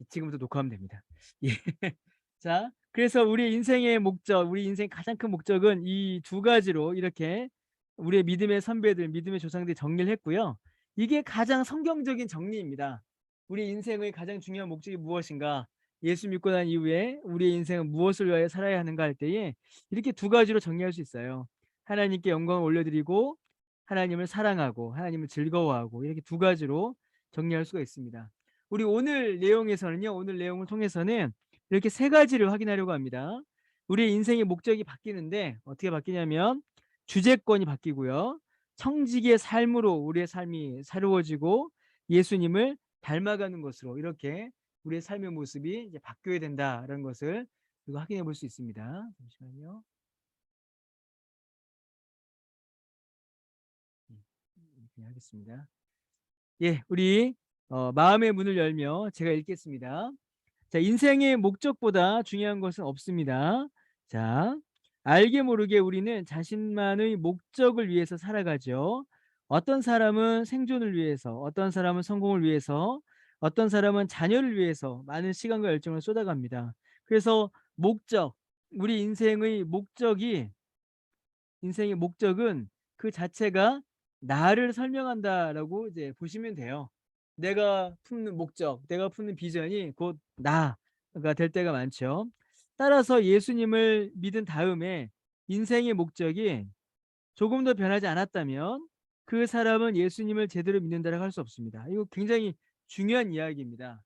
지금부터 녹화하면 됩니다. 예. 자, 그래서 우리 인생의 목적, 우리 인생 가장 큰 목적은 이 두 가지로 이렇게 우리의 믿음의 선배들, 믿음의 조상들이 정리를 했고요. 이게 가장 성경적인 정리입니다. 우리 인생의 가장 중요한 목적이 무엇인가? 예수 믿고 난 이후에 우리의 인생은 무엇을 위하여 살아야 하는가 할 때에 이렇게 두 가지로 정리할 수 있어요. 하나님께 영광을 올려드리고 하나님을 사랑하고 하나님을 즐거워하고 이렇게 두 가지로 정리할 수가 있습니다. 우리 오늘 내용에서는요, 오늘 내용을 통해서는 이렇게 세 가지를 확인하려고 합니다. 우리의 인생의 목적이 바뀌는데 어떻게 바뀌냐면 주제권이 바뀌고요. 청지기의 삶으로 우리의 삶이 새로워지고 예수님을 닮아가는 것으로 이렇게 우리의 삶의 모습이 이제 바뀌어야 된다라는 것을 이거 확인해 볼 수 있습니다. 잠시만요. 이렇게 하겠습니다. 예, 우리 마음의 문을 열며 제가 읽겠습니다. 자, 인생의 목적보다 중요한 것은 없습니다. 자, 알게 모르게 우리는 자신만의 목적을 위해서 살아가죠. 어떤 사람은 생존을 위해서, 어떤 사람은 성공을 위해서, 어떤 사람은 자녀를 위해서 많은 시간과 열정을 쏟아갑니다. 그래서 목적, 우리 인생의 목적은 그 자체가 나를 설명한다라고 이제 보시면 돼요. 내가 품는 목적, 내가 품는 비전이 곧 나가 될 때가 많죠. 따라서 예수님을 믿은 다음에 인생의 목적이 조금 더 변하지 않았다면 그 사람은 예수님을 제대로 믿는다라고 할 수 없습니다. 이거 굉장히 중요한 이야기입니다.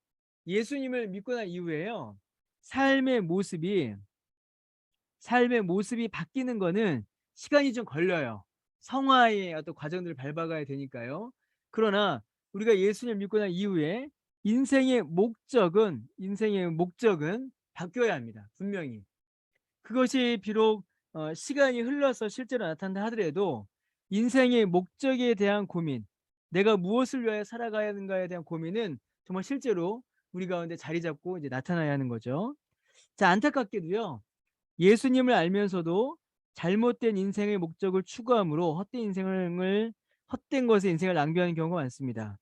예수님을 믿고 난 이후에요. 삶의 모습이 삶의 모습이 바뀌는 거는 시간이 좀 걸려요. 성화의 어떤 과정들을 밟아가야 되니까요. 그러나 우리가 예수님을 믿고 난 이후에 인생의 목적은 바뀌어야 합니다. 분명히. 그것이 비록 시간이 흘러서 실제로 나타난다 하더라도 인생의 목적에 대한 고민, 내가 무엇을 위하여 살아가야 하는가에 대한 고민은 정말 실제로 우리 가운데 자리 잡고 이제 나타나야 하는 거죠. 자, 안타깝게도요. 예수님을 알면서도 잘못된 인생의 목적을 추구함으로 헛된 것에 인생을 낭비하는 경우가 많습니다.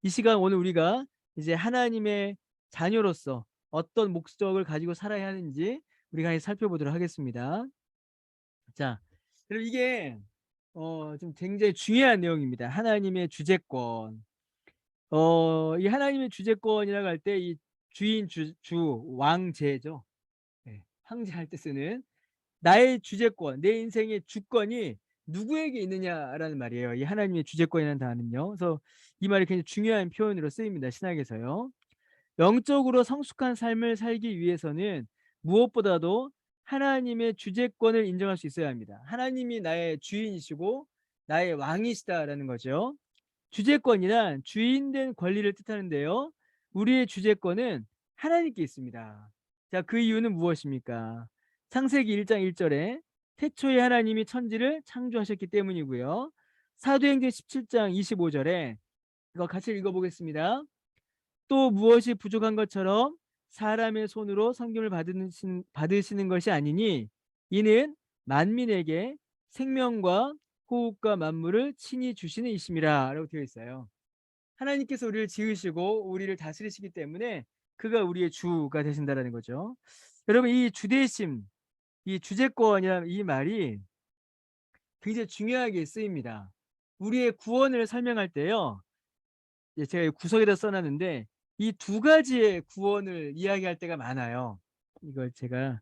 이 시간 오늘 우리가 이제 하나님의 자녀로서 어떤 목적을 가지고 살아야 하는지 우리가 이제 살펴보도록 하겠습니다. 자, 그럼 이게 좀 굉장히 중요한 내용입니다. 하나님의 주재권. 이 하나님의 주재권이라고 할 때 이 주인, 왕제죠. 네, 황제할 때 쓰는 나의 주재권, 내 인생의 주권이 누구에게 있느냐라는 말이에요. 이 하나님의 주재권이라는 단어는요. 그래서 이 말이 굉장히 중요한 표현으로 쓰입니다. 신학에서요. 영적으로 성숙한 삶을 살기 위해서는 무엇보다도 하나님의 주재권을 인정할 수 있어야 합니다. 하나님이 나의 주인이시고 나의 왕이시다라는 거죠. 주재권이란 주인된 권리를 뜻하는데요. 우리의 주재권은 하나님께 있습니다. 자, 그 이유는 무엇입니까? 창세기 1장 1절에 태초에 하나님이 천지를 창조하셨기 때문이고요. 사도행전 17장 25절에 이거 같이 읽어보겠습니다. 또 무엇이 부족한 것처럼 사람의 손으로 섬김을 받으시는 것이 아니니 이는 만민에게 생명과 호흡과 만물을 친히 주시는 이심이라 라고 되어 있어요. 하나님께서 우리를 지으시고 우리를 다스리시기 때문에 그가 우리의 주가 되신다는 거죠. 여러분, 이 주대심, 이 주재권이라는 이 말이 굉장히 중요하게 쓰입니다. 우리의 구원을 설명할 때요. 제가 구석에다 써놨는데 이 두 가지의 구원을 이야기할 때가 많아요. 이걸 제가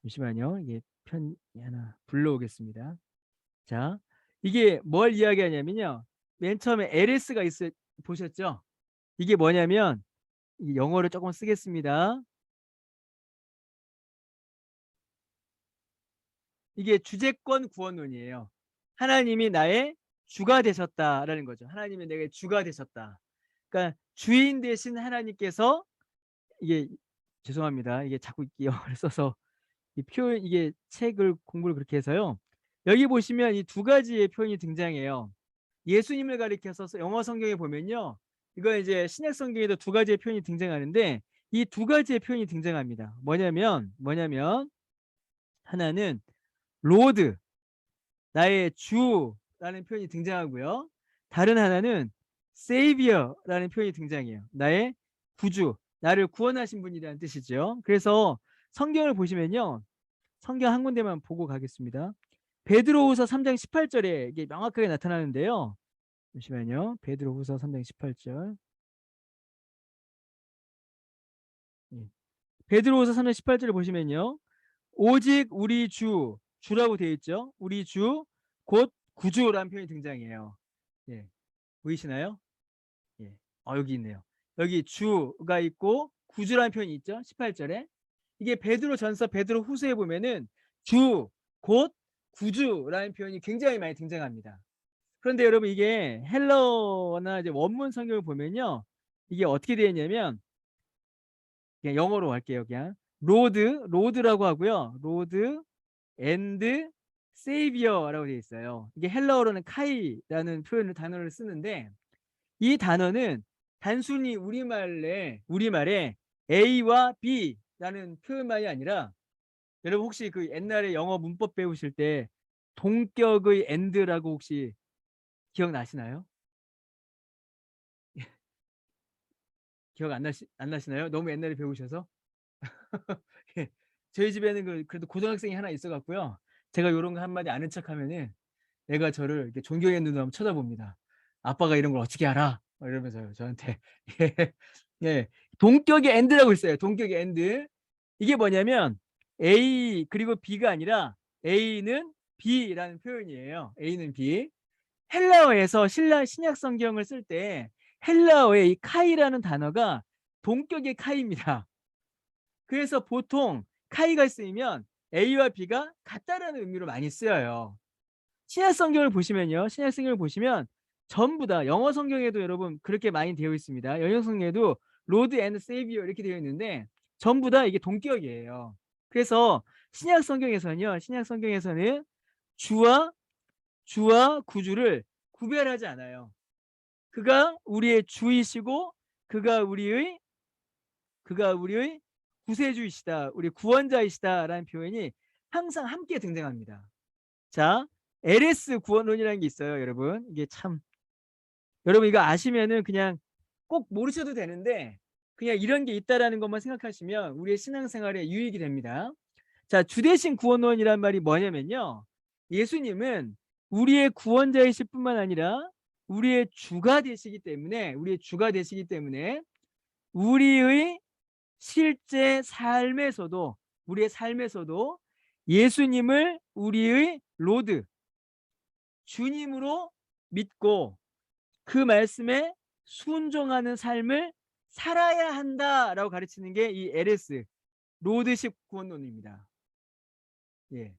잠시만요. 이게 편 하나 불러오겠습니다. 자, 이게 뭘 이야기하냐면요. 맨 처음에 LS가 보셨죠? 이게 뭐냐면 이 영어를 조금 쓰겠습니다. 이게 주재권 구원론이에요. 하나님이 나의 주가 되셨다라는 거죠. 하나님이 내게 주가 되셨다. 그러니까 주인 되신 하나님께서 이게 죄송합니다. 이게 자꾸 영어를 써서 이 표현 이게 책을 공부를 그렇게 해서요. 여기 보시면 이 두 가지의 표현이 등장해요. 예수님을 가리켜서 영어 성경에 보면요. 이거 이제 신약 성경에도 두 가지의 표현이 등장하는데 이 두 가지의 표현이 등장합니다. 뭐냐면 하나는 로드, 나의 주라는 표현이 등장하고요. 다른 하나는 세이비어라는 표현이 등장해요. 나의 구주. 나를 구원하신 분이라는 뜻이죠. 그래서 성경을 보시면요. 성경 한 군데만 보고 가겠습니다. 베드로후서 3장 18절에 이게 명확하게 나타나는데요. 잠시만요. 베드로후서 3장 18절. 예. 베드로후서 3장 18절을 보시면요. 오직 우리 주라고 되어 있죠. 우리 주, 곧 구주라는 표현이 등장해요. 예. 보이시나요? 예. 여기 있네요. 여기 주가 있고 구주라는 표현이 있죠. 18절에. 이게 베드로 전서, 베드로 후서에 보면은 주, 곧 구주라는 표현이 굉장히 많이 등장합니다. 그런데 여러분 이게 헬러나 이제 원문 성경을 보면요. 이게 어떻게 되어 있냐면 그냥 영어로 할게요. 그냥 로드라고 하고요. 로드 앤드 세이비어라고 되어 있어요. 이게 헬라어로는 카이라는 표현을 단어를 쓰는데 이 단어는 단순히 우리말에 A와 B라는 표현만이 아니라 여러분 혹시 그 옛날에 영어 문법 배우실 때 동격의 and라고 혹시 기억나시나요? 기억 안 나시나요? 너무 옛날에 배우셔서. 예. 저희 집에는 그래도 고등학생이 하나 있어 갖고요. 제가 이런 거 한마디 아는 척하면은 애가 저를 이렇게 존경의 눈으로 한번 쳐다봅니다. 아빠가 이런 걸 어떻게 알아? 이러면서요, 저한테. 예. 예. 동격의 and라고 있어요. 동격의 and. 이게 뭐냐면 A 그리고 B가 아니라 A는 B라는 표현이에요. A는 B. 헬라어에서 신약 성경을 쓸 때 헬라어의 이 카이라는 단어가 동격의 카이입니다. 그래서 보통 카이가 쓰이면 A와 B가 같다라는 의미로 많이 쓰여요. 신약 성경을 보시면요. 신약 성경을 보시면 전부 다 영어 성경에도 여러분 그렇게 많이 되어 있습니다. 영어 성경에도 로드 앤 세이비어 이렇게 되어 있는데 전부 다 이게 동격이에요. 그래서 신약 성경에서는 주와 구주를 구별하지 않아요. 그가 우리의 주이시고 그가 우리의 구세주이시다. 우리 구원자이시다라는 표현이 항상 함께 등장합니다. 자, LS 구원론이라는 게 있어요, 여러분. 이게 참 여러분 이거 아시면은 그냥 꼭 모르셔도 되는데 그냥 이런 게 있다라는 것만 생각하시면 우리의 신앙생활에 유익이 됩니다. 자, 주대신 구원론이란 말이 뭐냐면요. 예수님은 우리의 구원자이실 뿐만 아니라 우리의 주가 되시기 때문에 우리의 실제 삶에서도 우리의 삶에서도 예수님을 우리의 로드 주님으로 믿고 그 말씀에 순종하는 삶을 살아야 한다라고 가르치는 게 이 LS 로드식 구원론입니다. 예.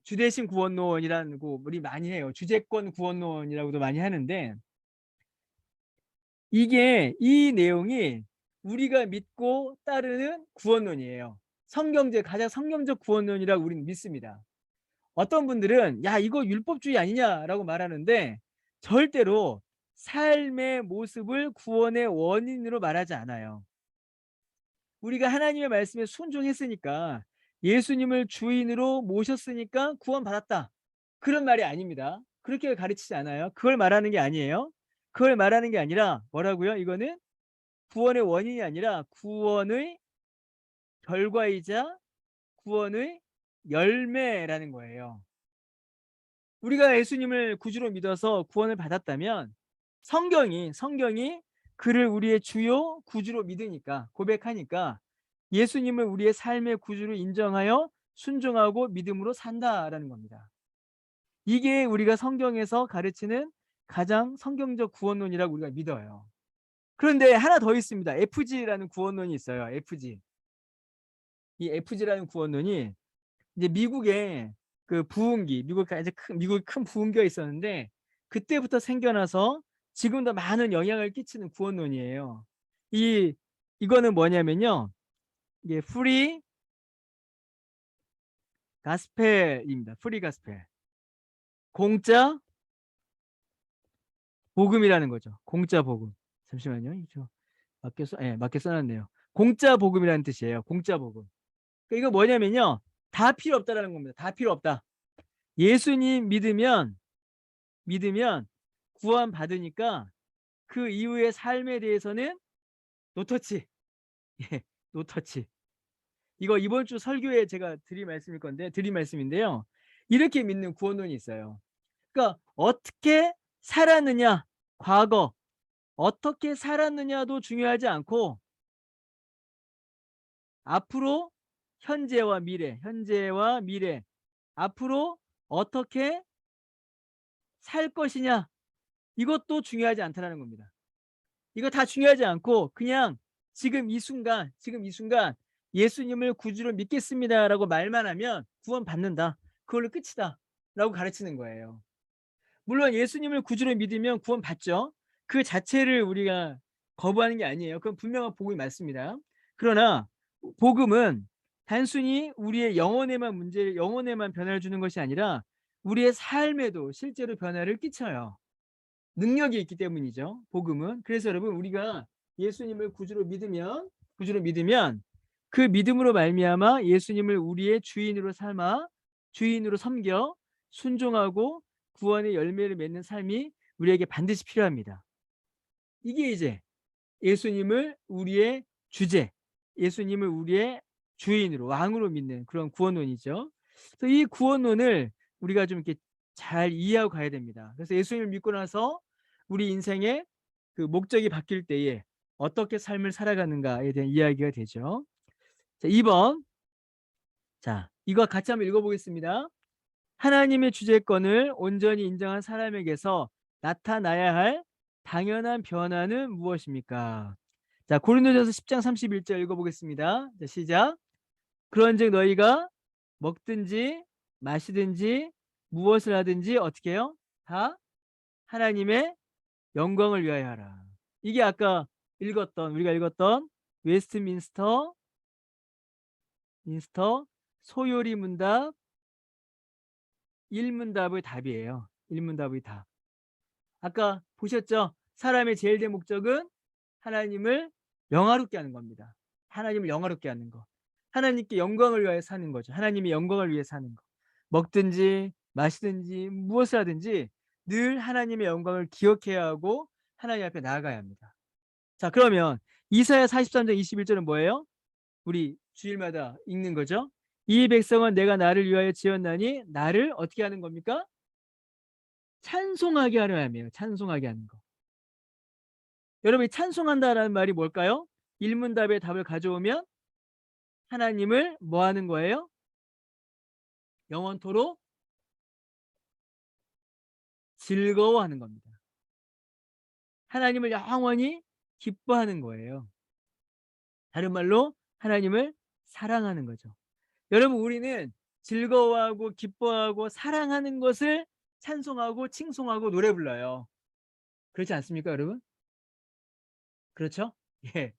주대신 구원론이라는 거 우리 많이 해요. 주재권 구원론이라고도 많이 하는데 이 내용이 우리가 믿고 따르는 구원론이에요. 가장 성경적 구원론이라고 우리는 믿습니다. 어떤 분들은 야 이거 율법주의 아니냐라고 말하는데 절대로 삶의 모습을 구원의 원인으로 말하지 않아요. 우리가 하나님의 말씀에 순종했으니까 예수님을 주인으로 모셨으니까 구원받았다. 그런 말이 아닙니다. 그렇게 가르치지 않아요. 그걸 말하는 게 아니에요. 그걸 말하는 게 아니라 뭐라고요? 이거는 구원의 원인이 아니라 구원의 결과이자 구원의 열매라는 거예요. 우리가 예수님을 구주로 믿어서 구원을 받았다면 성경이 그를 우리의 주요 구주로 믿으니까 고백하니까 예수님을 우리의 삶의 구주로 인정하여 순종하고 믿음으로 산다라는 겁니다. 이게 우리가 성경에서 가르치는 가장 성경적 구원론이라고 우리가 믿어요. 그런데 하나 더 있습니다. FG라는 구원론이 있어요. FG. 이 FG라는 구원론이 이제 미국에 그 부흥기, 미국에 큰 부흥기가 있었는데 그때부터 생겨나서 지금도 많은 영향을 끼치는 구원론이에요. 이거는 뭐냐면요. 이게 프리 가스펠입니다. 프리 가스펠. 공짜 복음이라는 거죠. 공짜 복음. 잠시만요. 맞게 써놨네요. 공짜 복음이라는 뜻이에요. 공짜 복음. 그러니까 이거 뭐냐면요. 다 필요 없다라는 겁니다. 다 필요 없다. 예수님 믿으면 구원 받으니까 그 이후의 삶에 대해서는 노터치. 예, 노터치. 이거 이번 주 설교에 제가 드릴 말씀인데요. 이렇게 믿는 구원론이 있어요. 그러니까 어떻게 살았느냐, 과거 어떻게 살았느냐도 중요하지 않고 앞으로 현재와 미래 앞으로 어떻게 살 것이냐, 이것도 중요하지 않다는 겁니다. 이거 다 중요하지 않고 그냥 지금 이 순간 예수님을 구주로 믿겠습니다라고 말만 하면 구원 받는다, 그걸로 끝이다 라고 가르치는 거예요. 물론 예수님을 구주로 믿으면 구원 받죠. 그 자체를 우리가 거부하는 게 아니에요. 그건 분명한 복음이 맞습니다. 그러나 복음은 단순히 우리의 영혼에만 변화를 주는 것이 아니라 우리의 삶에도 실제로 변화를 끼쳐요. 능력이 있기 때문이죠, 복음은. 그래서 여러분, 우리가 예수님을 구주로 믿으면 그 믿음으로 말미암아 예수님을 우리의 주인으로 섬겨 순종하고 구원의 열매를 맺는 삶이 우리에게 반드시 필요합니다. 이게 이제 예수님을 우리의 주제, 예수님을 우리의 주인으로, 왕으로 믿는 그런 구원론이죠. 그래서 이 구원론을 우리가 좀 이렇게 잘 이해하고 가야 됩니다. 그래서 예수님을 믿고 나서 우리 인생의 그 목적이 바뀔 때에 어떻게 삶을 살아가는가에 대한 이야기가 되죠. 자, 2번. 자, 이거 같이 한번 읽어보겠습니다. 하나님의 주재권을 온전히 인정한 사람에게서 나타나야 할 당연한 변화는 무엇입니까? 자, 고린도전서 10장 31절 읽어보겠습니다. 자, 시작. 그런즉 너희가 먹든지 마시든지 무엇을 하든지 어떻게 해요? 다 하나님의 영광을 위하여 하라. 이게 아까 우리가 읽었던 웨스트민스터 소요리 문답 1문답의 답이에요. 1문답의 답. 아까 보셨죠? 사람의 제일 된 목적은 하나님을 영화롭게 하는 겁니다. 하나님을 영화롭게 하는 거. 하나님께 영광을 위하여 사는 거죠. 하나님의 영광을 위해 사는 거. 먹든지 마시든지 무엇을 하든지 늘 하나님의 영광을 기억해야 하고 하나님 앞에 나아가야 합니다. 자, 그러면 이사야 43장 21절은 뭐예요? 우리 주일마다 읽는 거죠. 이 백성은 내가 나를 위하여 지었나니 나를 어떻게 하는 겁니까? 찬송하게 하려 함이에요. 찬송하게 하는 거. 여러분이 찬송한다라는 말이 뭘까요? 일문답의 답을 가져오면 하나님을 뭐 하는 거예요? 영원토록 즐거워하는 겁니다. 하나님을 영원히 기뻐하는 거예요. 다른 말로 하나님을 사랑하는 거죠. 여러분, 우리는 즐거워하고 기뻐하고 사랑하는 것을 찬송하고 칭송하고 노래 불러요. 그렇지 않습니까, 여러분? 그렇죠? 예.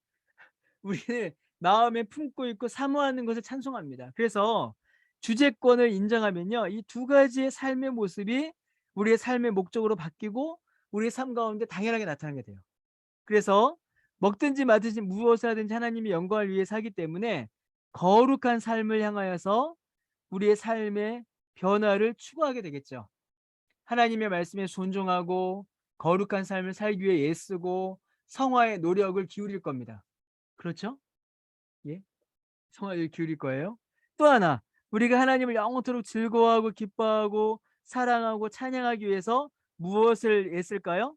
우리는 마음에 품고 있고 사모하는 것을 찬송합니다. 그래서 주제권을 인정하면요, 이 두 가지의 삶의 모습이 우리의 삶의 목적으로 바뀌고 우리의 삶 가운데 당연하게 나타나게 돼요. 그래서 먹든지 마든지 무엇을 하든지 하나님의 영광을 위해 살기 때문에 거룩한 삶을 향하여서 우리의 삶의 변화를 추구하게 되겠죠. 하나님의 말씀에 순종하고 거룩한 삶을 살기 위해 애쓰고 성화의 노력을 기울일 겁니다. 그렇죠? 예, 성화를 기울일 거예요. 또 하나, 우리가 하나님을 영원토록 즐거워하고 기뻐하고 사랑하고 찬양하기 위해서 무엇을 애쓸까요?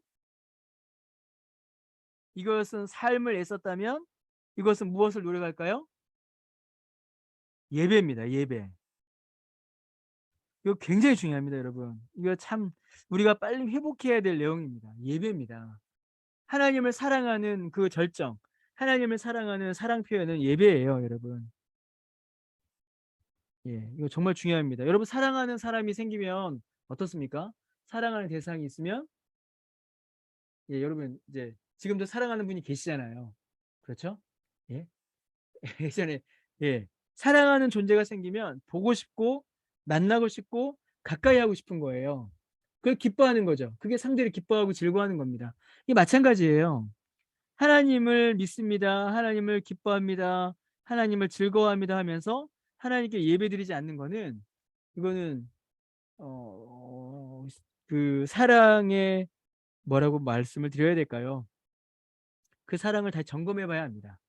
이것은 삶을 애썼다면 이것은 무엇을 노력할까요? 예배입니다. 예배. 이거 굉장히 중요합니다, 여러분. 이거 참 우리가 빨리 회복해야 될 내용입니다. 예배입니다. 하나님을 사랑하는 그 절정, 하나님을 사랑하는 사랑 표현은 예배예요, 여러분. 예, 이거 정말 중요합니다. 여러분, 사랑하는 사람이 생기면 어떻습니까? 사랑하는 대상이 있으면, 예, 여러분 이제 지금도 사랑하는 분이 계시잖아요. 그렇죠? 예. 예전에, 예, 사랑하는 존재가 생기면 보고 싶고 만나고 싶고 가까이 하고 싶은 거예요. 그걸 기뻐하는 거죠. 그게 상대를 기뻐하고 즐거워하는 겁니다. 이 마찬가지예요. 하나님을 믿습니다. 하나님을 기뻐합니다. 하나님을 즐거워합니다 하면서 하나님께 예배드리지 않는 거는, 이거는 그 사랑의, 뭐라고 말씀을 드려야 될까요? 그 사랑을 다시 점검해 봐야 합니다.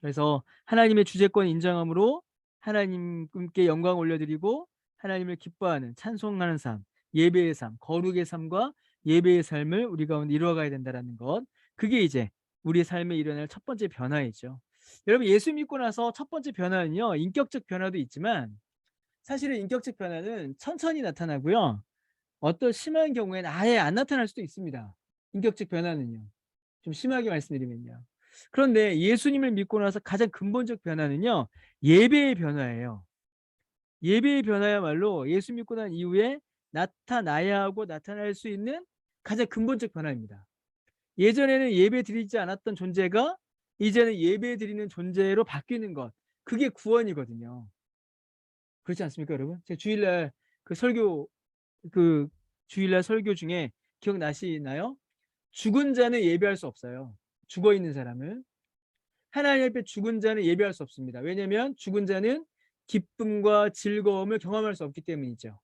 그래서 하나님의 주재권 인정함으로 하나님께 영광 올려드리고 하나님을 기뻐하는 찬송하는 삶, 예배의 삶, 거룩의 삶과 예배의 삶을 우리 가운데 이루어가야 된다는 것. 그게 이제 우리 삶에 일어날 첫 번째 변화이죠. 여러분, 예수 믿고 나서 첫 번째 변화는요, 인격적 변화도 있지만 사실은 인격적 변화는 천천히 나타나고요, 어떤 심한 경우에는 아예 안 나타날 수도 있습니다. 인격적 변화는요, 좀 심하게 말씀드리면요. 그런데 예수님을 믿고 나서 가장 근본적 변화는요, 예배의 변화예요. 예배의 변화야말로 예수 믿고 난 이후에 나타나야 하고 나타날 수 있는 가장 근본적 변화입니다. 예전에는 예배 드리지 않았던 존재가 이제는 예배 드리는 존재로 바뀌는 것, 그게 구원이거든요. 그렇지 않습니까, 여러분? 제가 주일날 그 설교, 그 주일날 설교 중에 기억나시나요? 죽은 자는 예배할 수 없어요. 죽어 있는 사람을. 하나님 앞에 죽은 자는 예배할 수 없습니다. 왜냐하면 죽은 자는 기쁨과 즐거움을 경험할 수 없기 때문이죠.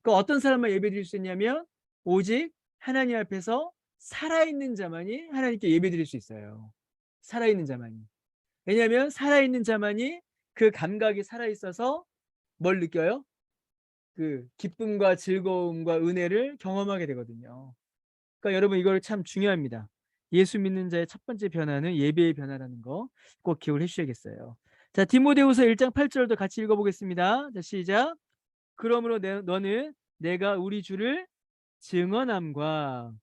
그 어떤 사람만 예배드릴 수 있냐면 오직 하나님 앞에서 살아있는 자만이 하나님께 예배드릴 수 있어요. 살아있는 자만이. 왜냐하면 살아있는 자만이 그 감각이 살아있어서 뭘 느껴요? 그 기쁨과 즐거움과 은혜를 경험하게 되거든요. 그러니까 여러분, 이걸 참 중요합니다. 예수 믿는 자의 첫 번째 변화는 예배의 변화라는 거 꼭 기억을 해주셔야겠어요. 자, 디모데후서 1장 8절도 같이 읽어보겠습니다. 자, 시작. 그러므로 너는 내가 우리 주를 증언함과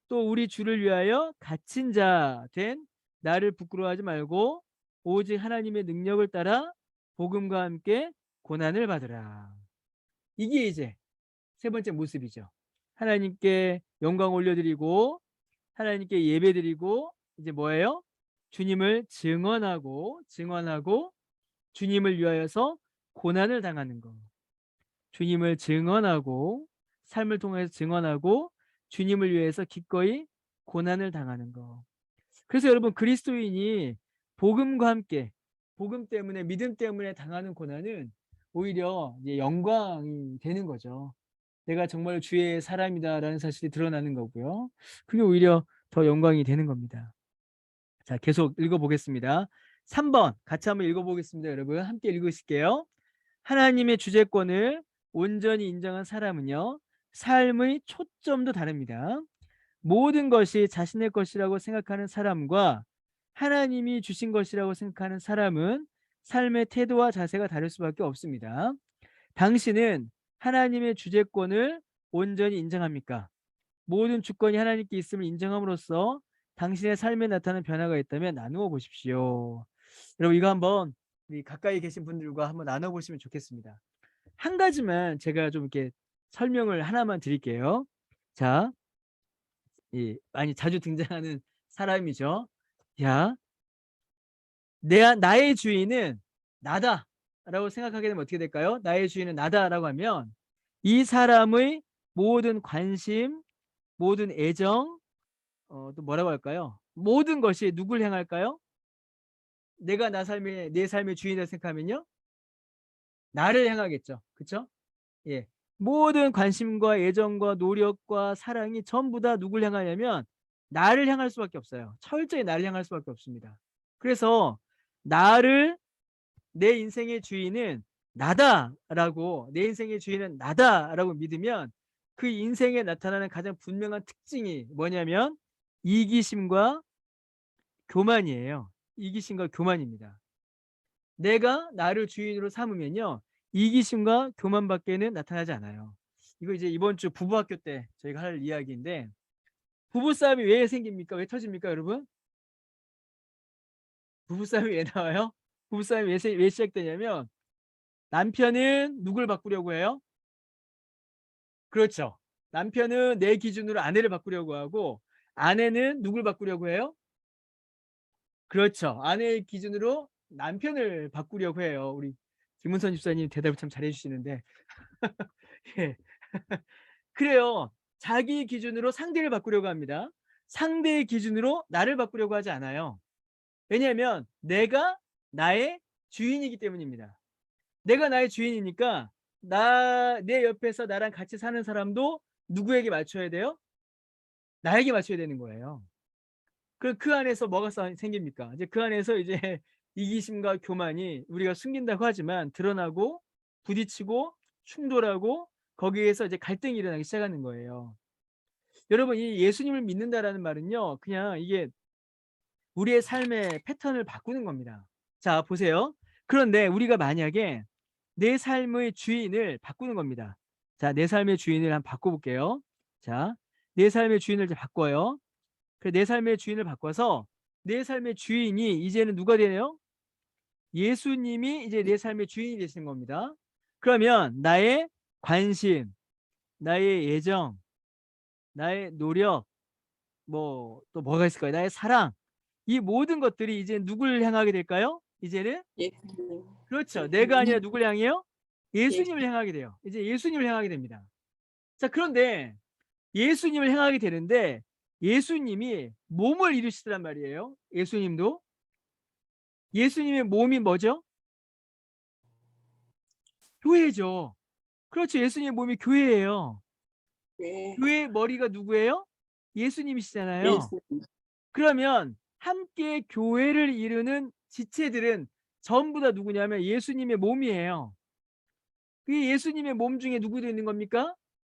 또 우리 주를 위하여 갇힌 자 된 나를 부끄러워하지 말고 오직 하나님의 능력을 따라 복음과 함께 고난을 받으라. 이게 이제 세 번째 모습이죠. 하나님께 영광 올려드리고 하나님께 예배드리고 이제 뭐예요? 주님을 증언하고 주님을 위하여서 고난을 당하는 거. 주님을 증언하고 삶을 통해서 증언하고 주님을 위해서 기꺼이 고난을 당하는 거. 그래서 여러분, 그리스도인이 복음과 함께 복음 때문에, 믿음 때문에 당하는 고난은 오히려 이제 영광이 되는 거죠. 내가 정말 주의 사람이다라는 사실이 드러나는 거고요. 그게 오히려 더 영광이 되는 겁니다. 자, 계속 읽어보겠습니다. 3번 같이 한번 읽어보겠습니다. 여러분, 함께 읽으실게요. 하나님의 주재권을 온전히 인정한 사람은요, 삶의 초점도 다릅니다. 모든 것이 자신의 것이라고 생각하는 사람과 하나님이 주신 것이라고 생각하는 사람은 삶의 태도와 자세가 다를 수밖에 없습니다. 당신은 하나님의 주재권을 온전히 인정합니까? 모든 주권이 하나님께 있음을 인정함으로써 당신의 삶에 나타나는 변화가 있다면 나누어 보십시오. 여러분, 이거 한번 우리 가까이 계신 분들과 한번 나눠보시면 좋겠습니다. 한 가지만 제가 좀 이렇게 설명을 하나만 드릴게요. 자, 많이 자주 등장하는 사람이죠. 야, 나의 주인은 나다라고 생각하게 되면 어떻게 될까요? 나의 주인은 나다라고 하면 이 사람의 모든 관심, 모든 애정, 또 뭐라고 할까요? 모든 것이 누굴 향할까요? 내가 내 삶의 주인이라고 생각하면요, 나를 향하겠죠. 그렇죠? 예. 모든 관심과 애정과 노력과 사랑이 전부 다 누굴 향하냐면 나를 향할 수밖에 없어요. 철저히 나를 향할 수밖에 없습니다. 그래서 나를, 내 인생의 주인은 나다라고, 내 인생의 주인은 나다라고 믿으면 그 인생에 나타나는 가장 분명한 특징이 뭐냐면 이기심과 교만이에요. 이기심과 교만입니다. 내가 나를 주인으로 삼으면요, 이기심과 교만밖에는 나타나지 않아요. 이거 이제 이번 주 부부학교 때 저희가 할 이야기인데, 부부싸움이 왜 생깁니까? 왜 터집니까, 여러분? 부부싸움이 왜 나와요? 부부싸움이 왜 시작되냐면 남편은 누굴 바꾸려고 해요? 그렇죠. 남편은 내 기준으로 아내를 바꾸려고 하고 아내는 누굴 바꾸려고 해요? 그렇죠. 아내의 기준으로 남편을 바꾸려고 해요. 우리 김문선 집사님 대답을 참 잘해 주시는데 예. 그래요. 자기 기준으로 상대를 바꾸려고 합니다. 상대의 기준으로 나를 바꾸려고 하지 않아요. 왜냐하면 내가 나의 주인이기 때문입니다. 내가 나의 주인이니까 내 옆에서 나랑 같이 사는 사람도 누구에게 맞춰야 돼요? 나에게 맞춰야 되는 거예요. 그럼 그 안에서 뭐가 생깁니까? 이제 그 안에서 이제 이기심과 교만이 우리가 숨긴다고 하지만 드러나고 부딪히고 충돌하고 거기에서 이제 갈등이 일어나기 시작하는 거예요. 여러분, 이 예수님을 믿는다라는 말은요, 그냥 이게 우리의 삶의 패턴을 바꾸는 겁니다. 자, 보세요. 그런데 우리가 만약에 내 삶의 주인을 바꾸는 겁니다. 자, 내 삶의 주인을 한번 바꿔볼게요. 자, 내 삶의 주인을 이제 바꿔요. 그래, 내 삶의 주인을 바꿔서 내 삶의 주인이 이제는 누가 되네요? 예수님이 이제 내 삶의 주인이 되시는 겁니다. 그러면 나의 관심, 나의 애정, 나의 노력, 뭐 또 뭐가 있을까요? 나의 사랑, 이 모든 것들이 이제 누굴 향하게 될까요? 이제는 예수님. 그렇죠. 내가 아니라 예수님. 누굴 향해요? 예수. 예수님을 향하게 돼요. 이제 예수님을 향하게 됩니다. 자, 그런데 예수님을 향하게 되는데 예수님이 몸을 이루시더란 말이에요. 예수님도. 예수님의 몸이 뭐죠? 교회죠. 그렇죠. 예수님의 몸이 교회예요. 네. 교회의 머리가 누구예요? 예수님이시잖아요. 예수님. 그러면 함께 교회를 이루는 지체들은 전부 다 누구냐면 예수님의 몸이에요. 그 예수님의 몸 중에 누구도 있는 겁니까?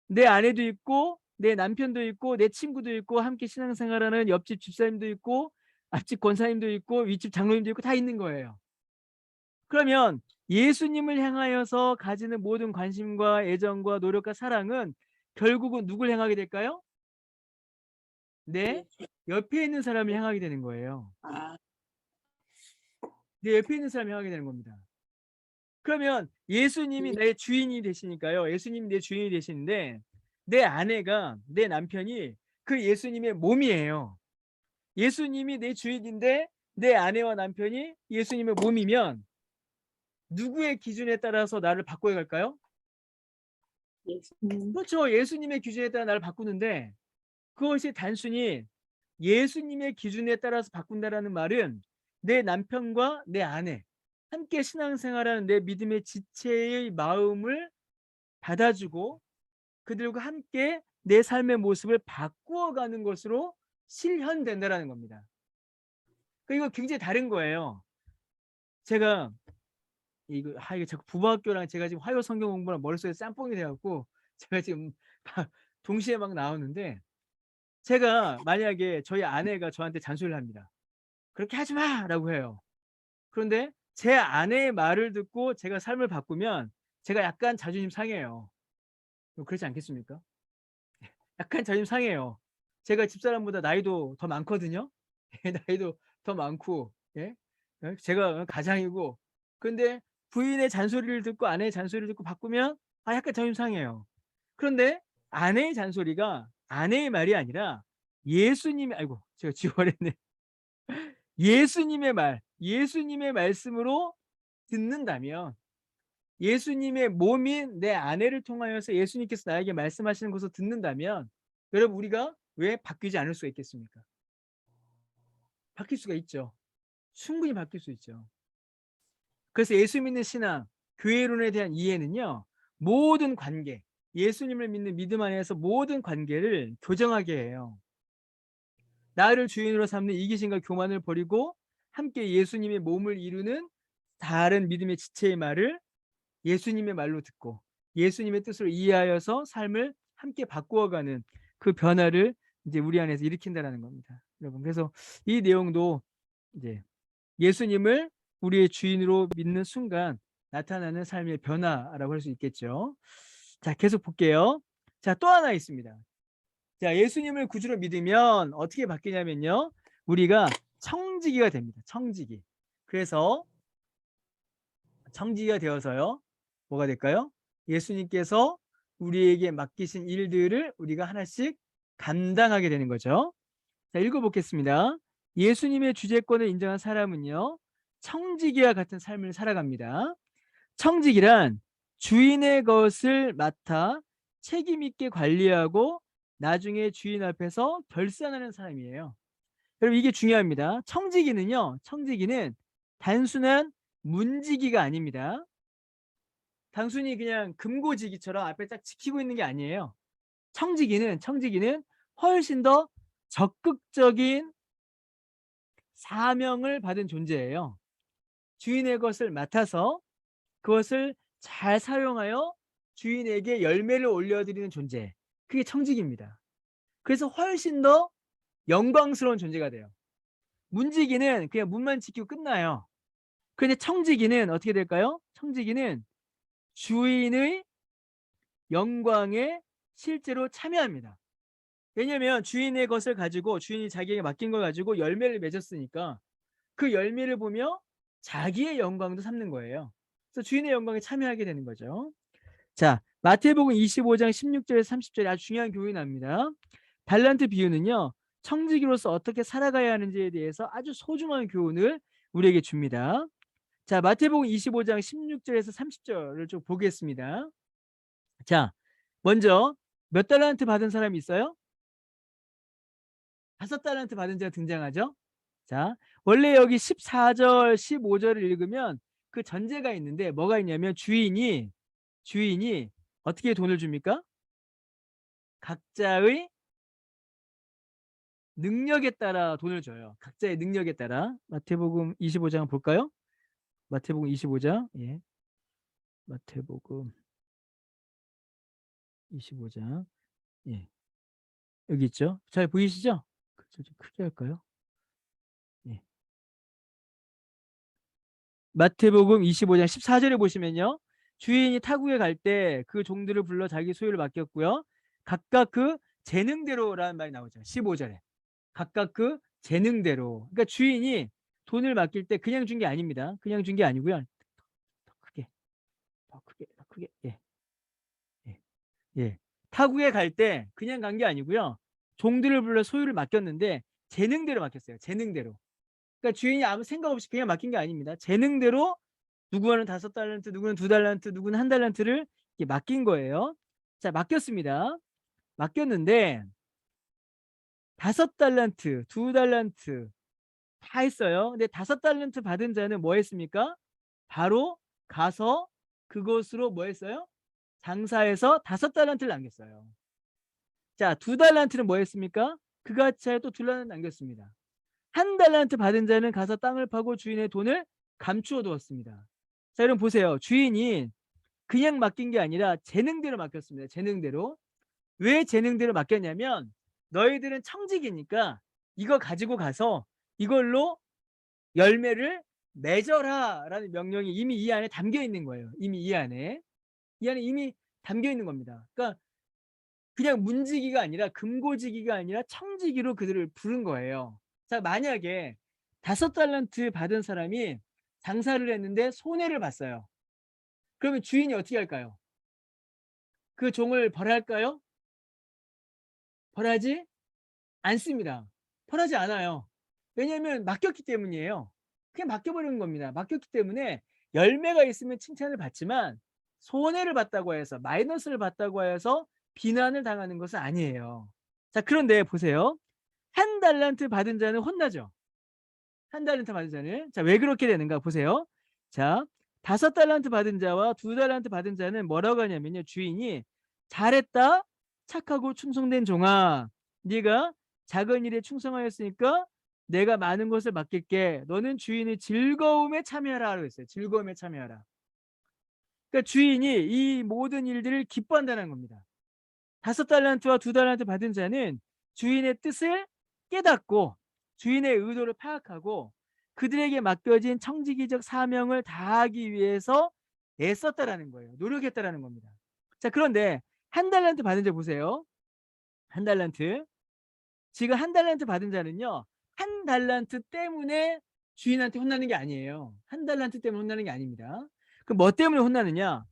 내 아내도 있고 내 남편도 있고 내 친구도 있고 함께 신앙생활하는 옆집 집사님도 있고 앞집 권사님도 있고 윗집 장로님도 있고 다 있는 거예요. 그러면 예수님을 향하여서 가지는 모든 관심과 애정과 노력과 사랑은 결국은 누굴 향하게 될까요? 내 예수. 옆에 있는 사람을 향하게 되는 거예요. 아, 내 옆에 있는 사람을 향하게 되는 겁니다. 그러면 예수님이 내 주인이 되시니까요. 예수님이 내 주인이 되시는데 내 아내가, 내 남편이 그 예수님의 몸이에요. 예수님이 내 주인인데 내 아내와 남편이 예수님의 몸이면 누구의 기준에 따라서 나를 바꿔야 갈까요? 예수님. 그렇죠. 예수님의 기준에 따라 나를 바꾸는데 그것이 단순히 예수님의 기준에 따라서 바꾼다라는 말은 내 남편과 내 아내, 함께 신앙생활하는 내 믿음의 지체의 마음을 받아주고 그들과 함께 내 삶의 모습을 바꾸어가는 것으로 실현된다라는 겁니다. 그러니까 이거 굉장히 다른 거예요. 제가 이게 자꾸 부부학교랑 제가 지금 화요 성경 공부랑 머릿속에 짬뽕이 돼갖고 제가 지금 동시에 막 나오는데 제가 만약에 저희 아내가 저한테 잔소리를 합니다. 그렇게 하지 마라고 해요. 그런데 제 아내의 말을 듣고 제가 삶을 바꾸면 제가 약간 자존심 상해요. 그렇지 않겠습니까? 약간 자존심 상해요. 제가 집사람보다 나이도 더 많거든요. 나이도 더 많고, 예? 제가 가장이고, 근데 부인의 잔소리를 듣고 아내의 잔소리를 듣고 바꾸면 약간 자존심 상해요. 그런데 아내의 잔소리가 아내의 말이 아니라 예수님의, 아이고, 제가 지워버렸네. 예수님의 말, 예수님의 말씀으로 듣는다면 예수님의 몸인 내 아내를 통하여서 예수님께서 나에게 말씀하시는 것을 듣는다면 여러분 우리가 왜 바뀌지 않을 수가 있겠습니까? 바뀔 수가 있죠. 충분히 바뀔 수 있죠. 그래서 예수 믿는 신앙, 교회론에 대한 이해는요. 모든 관계, 예수님을 믿는 믿음 안에서 모든 관계를 교정하게 해요. 나를 주인으로 삼는 이기심과 교만을 버리고 함께 예수님의 몸을 이루는 다른 믿음의 지체의 말을 예수님의 말로 듣고 예수님의 뜻을 이해하여서 삶을 함께 바꾸어가는 그 변화를 이제 우리 안에서 일으킨다라는 겁니다. 여러분, 그래서 이 내용도 이제 예수님을 우리의 주인으로 믿는 순간 나타나는 삶의 변화라고 할 수 있겠죠. 자, 계속 볼게요. 자, 또 하나 있습니다. 자, 예수님을 구주로 믿으면 어떻게 바뀌냐면요. 우리가 청지기가 됩니다. 청지기. 그래서 청지기가 되어서요. 뭐가 될까요? 예수님께서 우리에게 맡기신 일들을 우리가 하나씩 감당하게 되는 거죠. 자, 읽어보겠습니다. 예수님의 주재권을 인정한 사람은요. 청지기와 같은 삶을 살아갑니다. 청지기란 주인의 것을 맡아 책임 있게 관리하고 나중에 주인 앞에서 결산하는 사람이에요. 여러분 이게 중요합니다. 청지기는 단순한 문지기가 아닙니다. 단순히 그냥 금고지기처럼 앞에 딱 지키고 있는 게 아니에요. 청지기는 훨씬 더 적극적인 사명을 받은 존재예요. 주인의 것을 맡아서 그것을 잘 사용하여 주인에게 열매를 올려드리는 존재. 그게 청지기입니다. 그래서 훨씬 더 영광스러운 존재가 돼요. 문지기는 그냥 문만 지키고 끝나요. 그런데 청지기는 어떻게 될까요? 청지기는 주인의 영광에 실제로 참여합니다. 왜냐하면 주인의 것을 가지고 주인이 자기에게 맡긴 걸 가지고 열매를 맺었으니까 그 열매를 보며 자기의 영광도 삼는 거예요. 그래서 주인의 영광에 참여하게 되는 거죠. 자, 마태복음 25장 16절에서 30절에 아주 중요한 교훈이 납니다. 달란트 비유는요, 청지기로서 어떻게 살아가야 하는지에 대해서 아주 소중한 교훈을 우리에게 줍니다. 자, 마태복음 25장 16절에서 30절을 좀 보겠습니다. 자, 먼저 몇 달란트 받은 사람이 있어요? 5달란트 받은 자가 등장하죠. 자, 원래 여기 14절, 15절을 읽으면 그 전제가 있는데 뭐가 있냐면 주인이 어떻게 돈을 줍니까? 각자의 능력에 따라 돈을 줘요. 각자의 능력에 따라. 마태복음 25장 볼까요? 마태복음 25장. 예. 마태복음 25장. 예. 여기 있죠. 잘 보이시죠? 좀 크게 할까요? 예. 마태복음 25장 14절에 보시면요. 주인이 타국에 갈 때 그 종들을 불러 자기 소유를 맡겼고요. 각각 그 재능대로라는 말이 나오죠. 15절에. 각각 그 재능대로. 그러니까 주인이 돈을 맡길 때 그냥 준 게 아닙니다. 그냥 준 게 아니고요. 더 크게, 더 크게, 더 크게. 예, 예, 예. 타국에 갈 때 그냥 간 게 아니고요. 종들을 불러 소유를 맡겼는데 재능대로 맡겼어요. 재능대로. 그러니까 주인이 아무 생각 없이 그냥 맡긴 게 아닙니다. 재능대로 누구는 5달란트, 누구는 2달란트, 누구는 1달란트를 맡긴 거예요. 자, 맡겼습니다. 맡겼는데 5달란트, 2달란트 다 했어요. 근데 5달란트 받은 자는 뭐 했습니까? 바로 가서 그것으로 뭐 했어요? 장사해서 5달란트를 남겼어요. 자, 2달란트는 뭐 했습니까? 그같이 또 2달란트 남겼습니다. 1달란트 받은 자는 가서 땅을 파고 주인의 돈을 감추어 두었습니다. 자, 여러분 보세요. 주인이 그냥 맡긴 게 아니라 재능대로 맡겼습니다. 재능대로. 왜 재능대로 맡겼냐면 너희들은 청직이니까 이거 가지고 가서 이걸로 열매를 맺어라 라는 명령이 이미 이 안에 담겨 있는 거예요. 이미 이 안에 이미 담겨 있는 겁니다. 그러니까 그냥 문지기가 아니라 금고지기가 아니라 청지기로 그들을 부른 거예요. 자, 만약에 5달란트 받은 사람이 장사를 했는데 손해를 봤어요. 그러면 주인이 어떻게 할까요? 그 종을 벌할까요? 벌하지 않습니다. 벌하지 않아요. 왜냐하면 맡겼기 때문이에요. 그냥 맡겨버리는 겁니다. 맡겼기 때문에 열매가 있으면 칭찬을 받지만 손해를 봤다고 해서 마이너스를 봤다고 해서 비난을 당하는 것은 아니에요. 자, 그런데 보세요. 1달란트 받은 자는 혼나죠. 1달란트 받은 자는. 자, 왜 그렇게 되는가 보세요. 자, 5달란트 받은 자와 2달란트 받은 자는 뭐라고 하냐면요. 주인이 잘했다. 착하고 충성된 종아. 네가 작은 일에 충성하였으니까 내가 많은 것을 맡길게. 너는 주인의 즐거움에 참여하라 라고 했어요. 즐거움에 참여하라. 그러니까 주인이 이 모든 일들을 기뻐한다는 겁니다. 5달란트와 2달란트 받은 자는 주인의 뜻을 깨닫고 주인의 의도를 파악하고 그들에게 맡겨진 청지기적 사명을 다하기 위해서 애썼다라는 거예요. 노력했다라는 겁니다. 자, 그런데 1달란트 받은 자 보세요. 1달란트. 지금 1달란트 받은 자는요. 1달란트 때문에 주인한테 혼나는 게 아니에요. 1달란트 때문에 혼나는 게 아닙니다. 그럼 뭐 때문에 혼나느냐?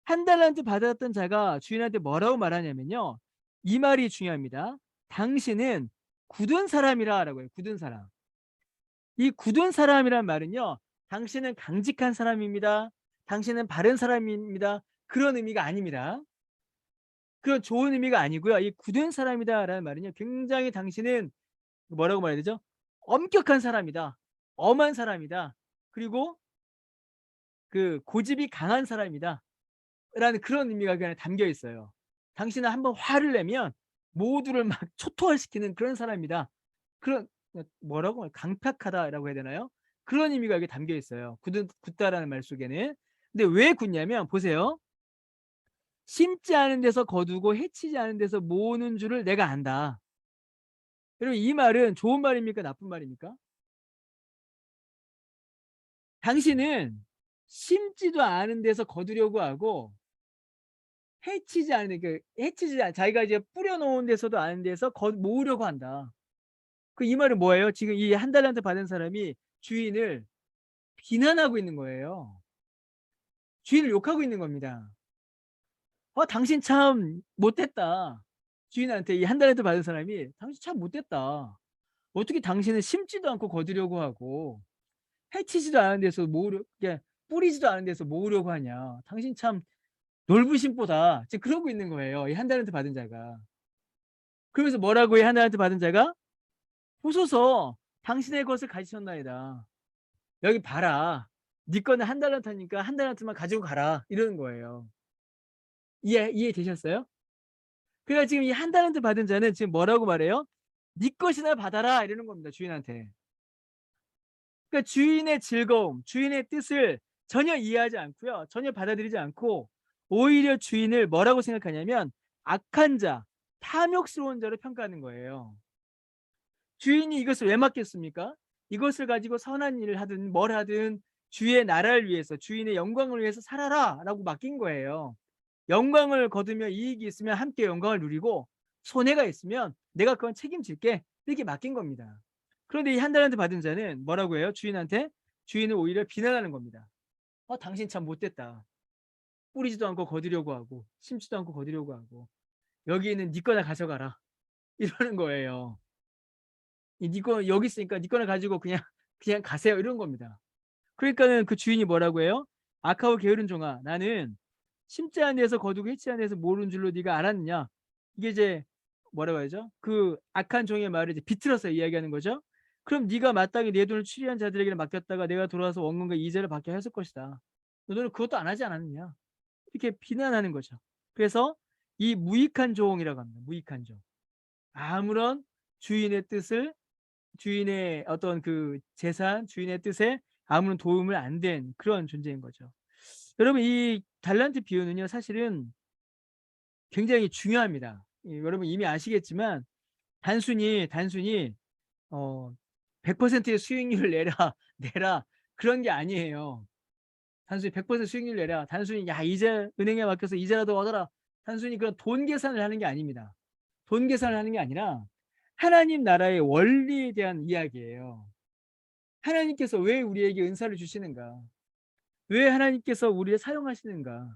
1달란트 받았던 자가 주인한테 뭐라고 말하냐면요. 이 말이 중요합니다. 당신은 굳은 사람이라 라고 해요. 굳은 사람. 이 굳은 사람이란 말은요. 당신은 강직한 사람입니다. 당신은 바른 사람입니다. 그런 의미가 아닙니다. 그런 좋은 의미가 아니고요. 이 굳은 사람이다라는 말은요. 굉장히 당신은 뭐라고 말해야 되죠? 엄격한 사람이다. 엄한 사람이다. 그리고 그 고집이 강한 사람이다. 라는 그런 의미가 그냥 담겨 있어요. 당신은 한번 화를 내면 모두를 막 초토화시키는 그런 사람이다. 뭐라고 강팍하다라고 해야 되나요? 그런 의미가 여기 담겨 있어요. 굳다라는 말 속에는. 근데 왜 굳냐면 보세요. 심지 않은 데서 거두고 해치지 않은 데서 모으는 줄을 내가 안다. 여러분 이 말은 좋은 말입니까? 나쁜 말입니까? 당신은 심지도 않은 데서 거두려고 하고 해치지 않은 자기가 이제 뿌려 놓은 데서도 아는 데서 모으려고 한다. 그 이 말은 뭐예요? 지금 이 한 달란트 받은 사람이 주인을 비난하고 있는 거예요. 주인을 욕하고 있는 겁니다. 당신 참 못됐다. 주인한테 이 한 달란트 받은 사람이 당신 참 못됐다. 어떻게 당신은 심지도 않고 거두려고 하고 해치지도 않은 데서 뿌리지도 않은 데서 모으려고 하냐. 당신 참 놀부심보다 지금 그러고 있는 거예요. 이 한 달란트 받은 자가. 그러면서 뭐라고 해? 한 달란트 받은 자가 보소서 당신의 것을 가지셨나이다. 여기 봐라. 네 거는 한 달란트니까 한 달란트만 가지고 가라. 이러는 거예요. 이해되셨어요? 그러니까 지금 이 한 달란트 받은 자는 지금 뭐라고 말해요? 네 것이나 받아라 이러는 겁니다. 주인한테. 그러니까 주인의 즐거움, 주인의 뜻을 전혀 이해하지 않고요. 전혀 받아들이지 않고 오히려 주인을 뭐라고 생각하냐면 악한 자, 탐욕스러운 자로 평가하는 거예요. 주인이 이것을 왜 맡겼습니까? 이것을 가지고 선한 일을 하든 뭘 하든 주의 나라를 위해서 주인의 영광을 위해서 살아라 라고 맡긴 거예요. 영광을 거두며 이익이 있으면 함께 영광을 누리고 손해가 있으면 내가 그건 책임질게 이렇게 맡긴 겁니다. 그런데 이 한 달란트 받은 자는 뭐라고 해요? 주인한테 주인을 오히려 비난하는 겁니다. 당신 참 못됐다. 뿌리지도 않고 거두려고 하고 심지도 않고 거두려고 하고 여기 있는 네 거나 가져가라 이러는 거예요. 네 거 여기 있으니까 네 거나 가지고 그냥 가세요 이런 겁니다. 그러니까는 그 주인이 뭐라고 해요? 악하고 게으른 종아 나는 심지 않은 데서 거두고 해치 않은 데서 모르는 줄로 네가 알았느냐. 이게 이제 뭐라고 하죠? 그 악한 종의 말을 이제 비틀어서 이야기하는 거죠. 그럼 네가 마땅히 내 돈을 추리한 자들에게 맡겼다가 내가 돌아와서 원금과 이자를 받게 했을 것이다. 너는 그것도 안 하지 않았느냐. 이렇게 비난하는 거죠. 그래서 이 무익한 종이라고 합니다. 무익한 종. 아무런 주인의 뜻을 주인의 어떤 그 재산, 주인의 뜻에 아무런 도움을 안 된 그런 존재인 거죠. 여러분 이 달란트 비유는요 사실은 굉장히 중요합니다. 여러분 이미 아시겠지만 단순히 100%의 수익률을 내라 그런 게 아니에요. 단순히 100% 수익률 내라. 단순히 야 이제 은행에 맡겨서 이자라도 얻어라. 단순히 그런 돈 계산을 하는 게 아닙니다. 돈 계산을 하는 게 아니라 하나님 나라의 원리에 대한 이야기예요. 하나님께서 왜 우리에게 은사를 주시는가? 왜 하나님께서 우리를 사용하시는가?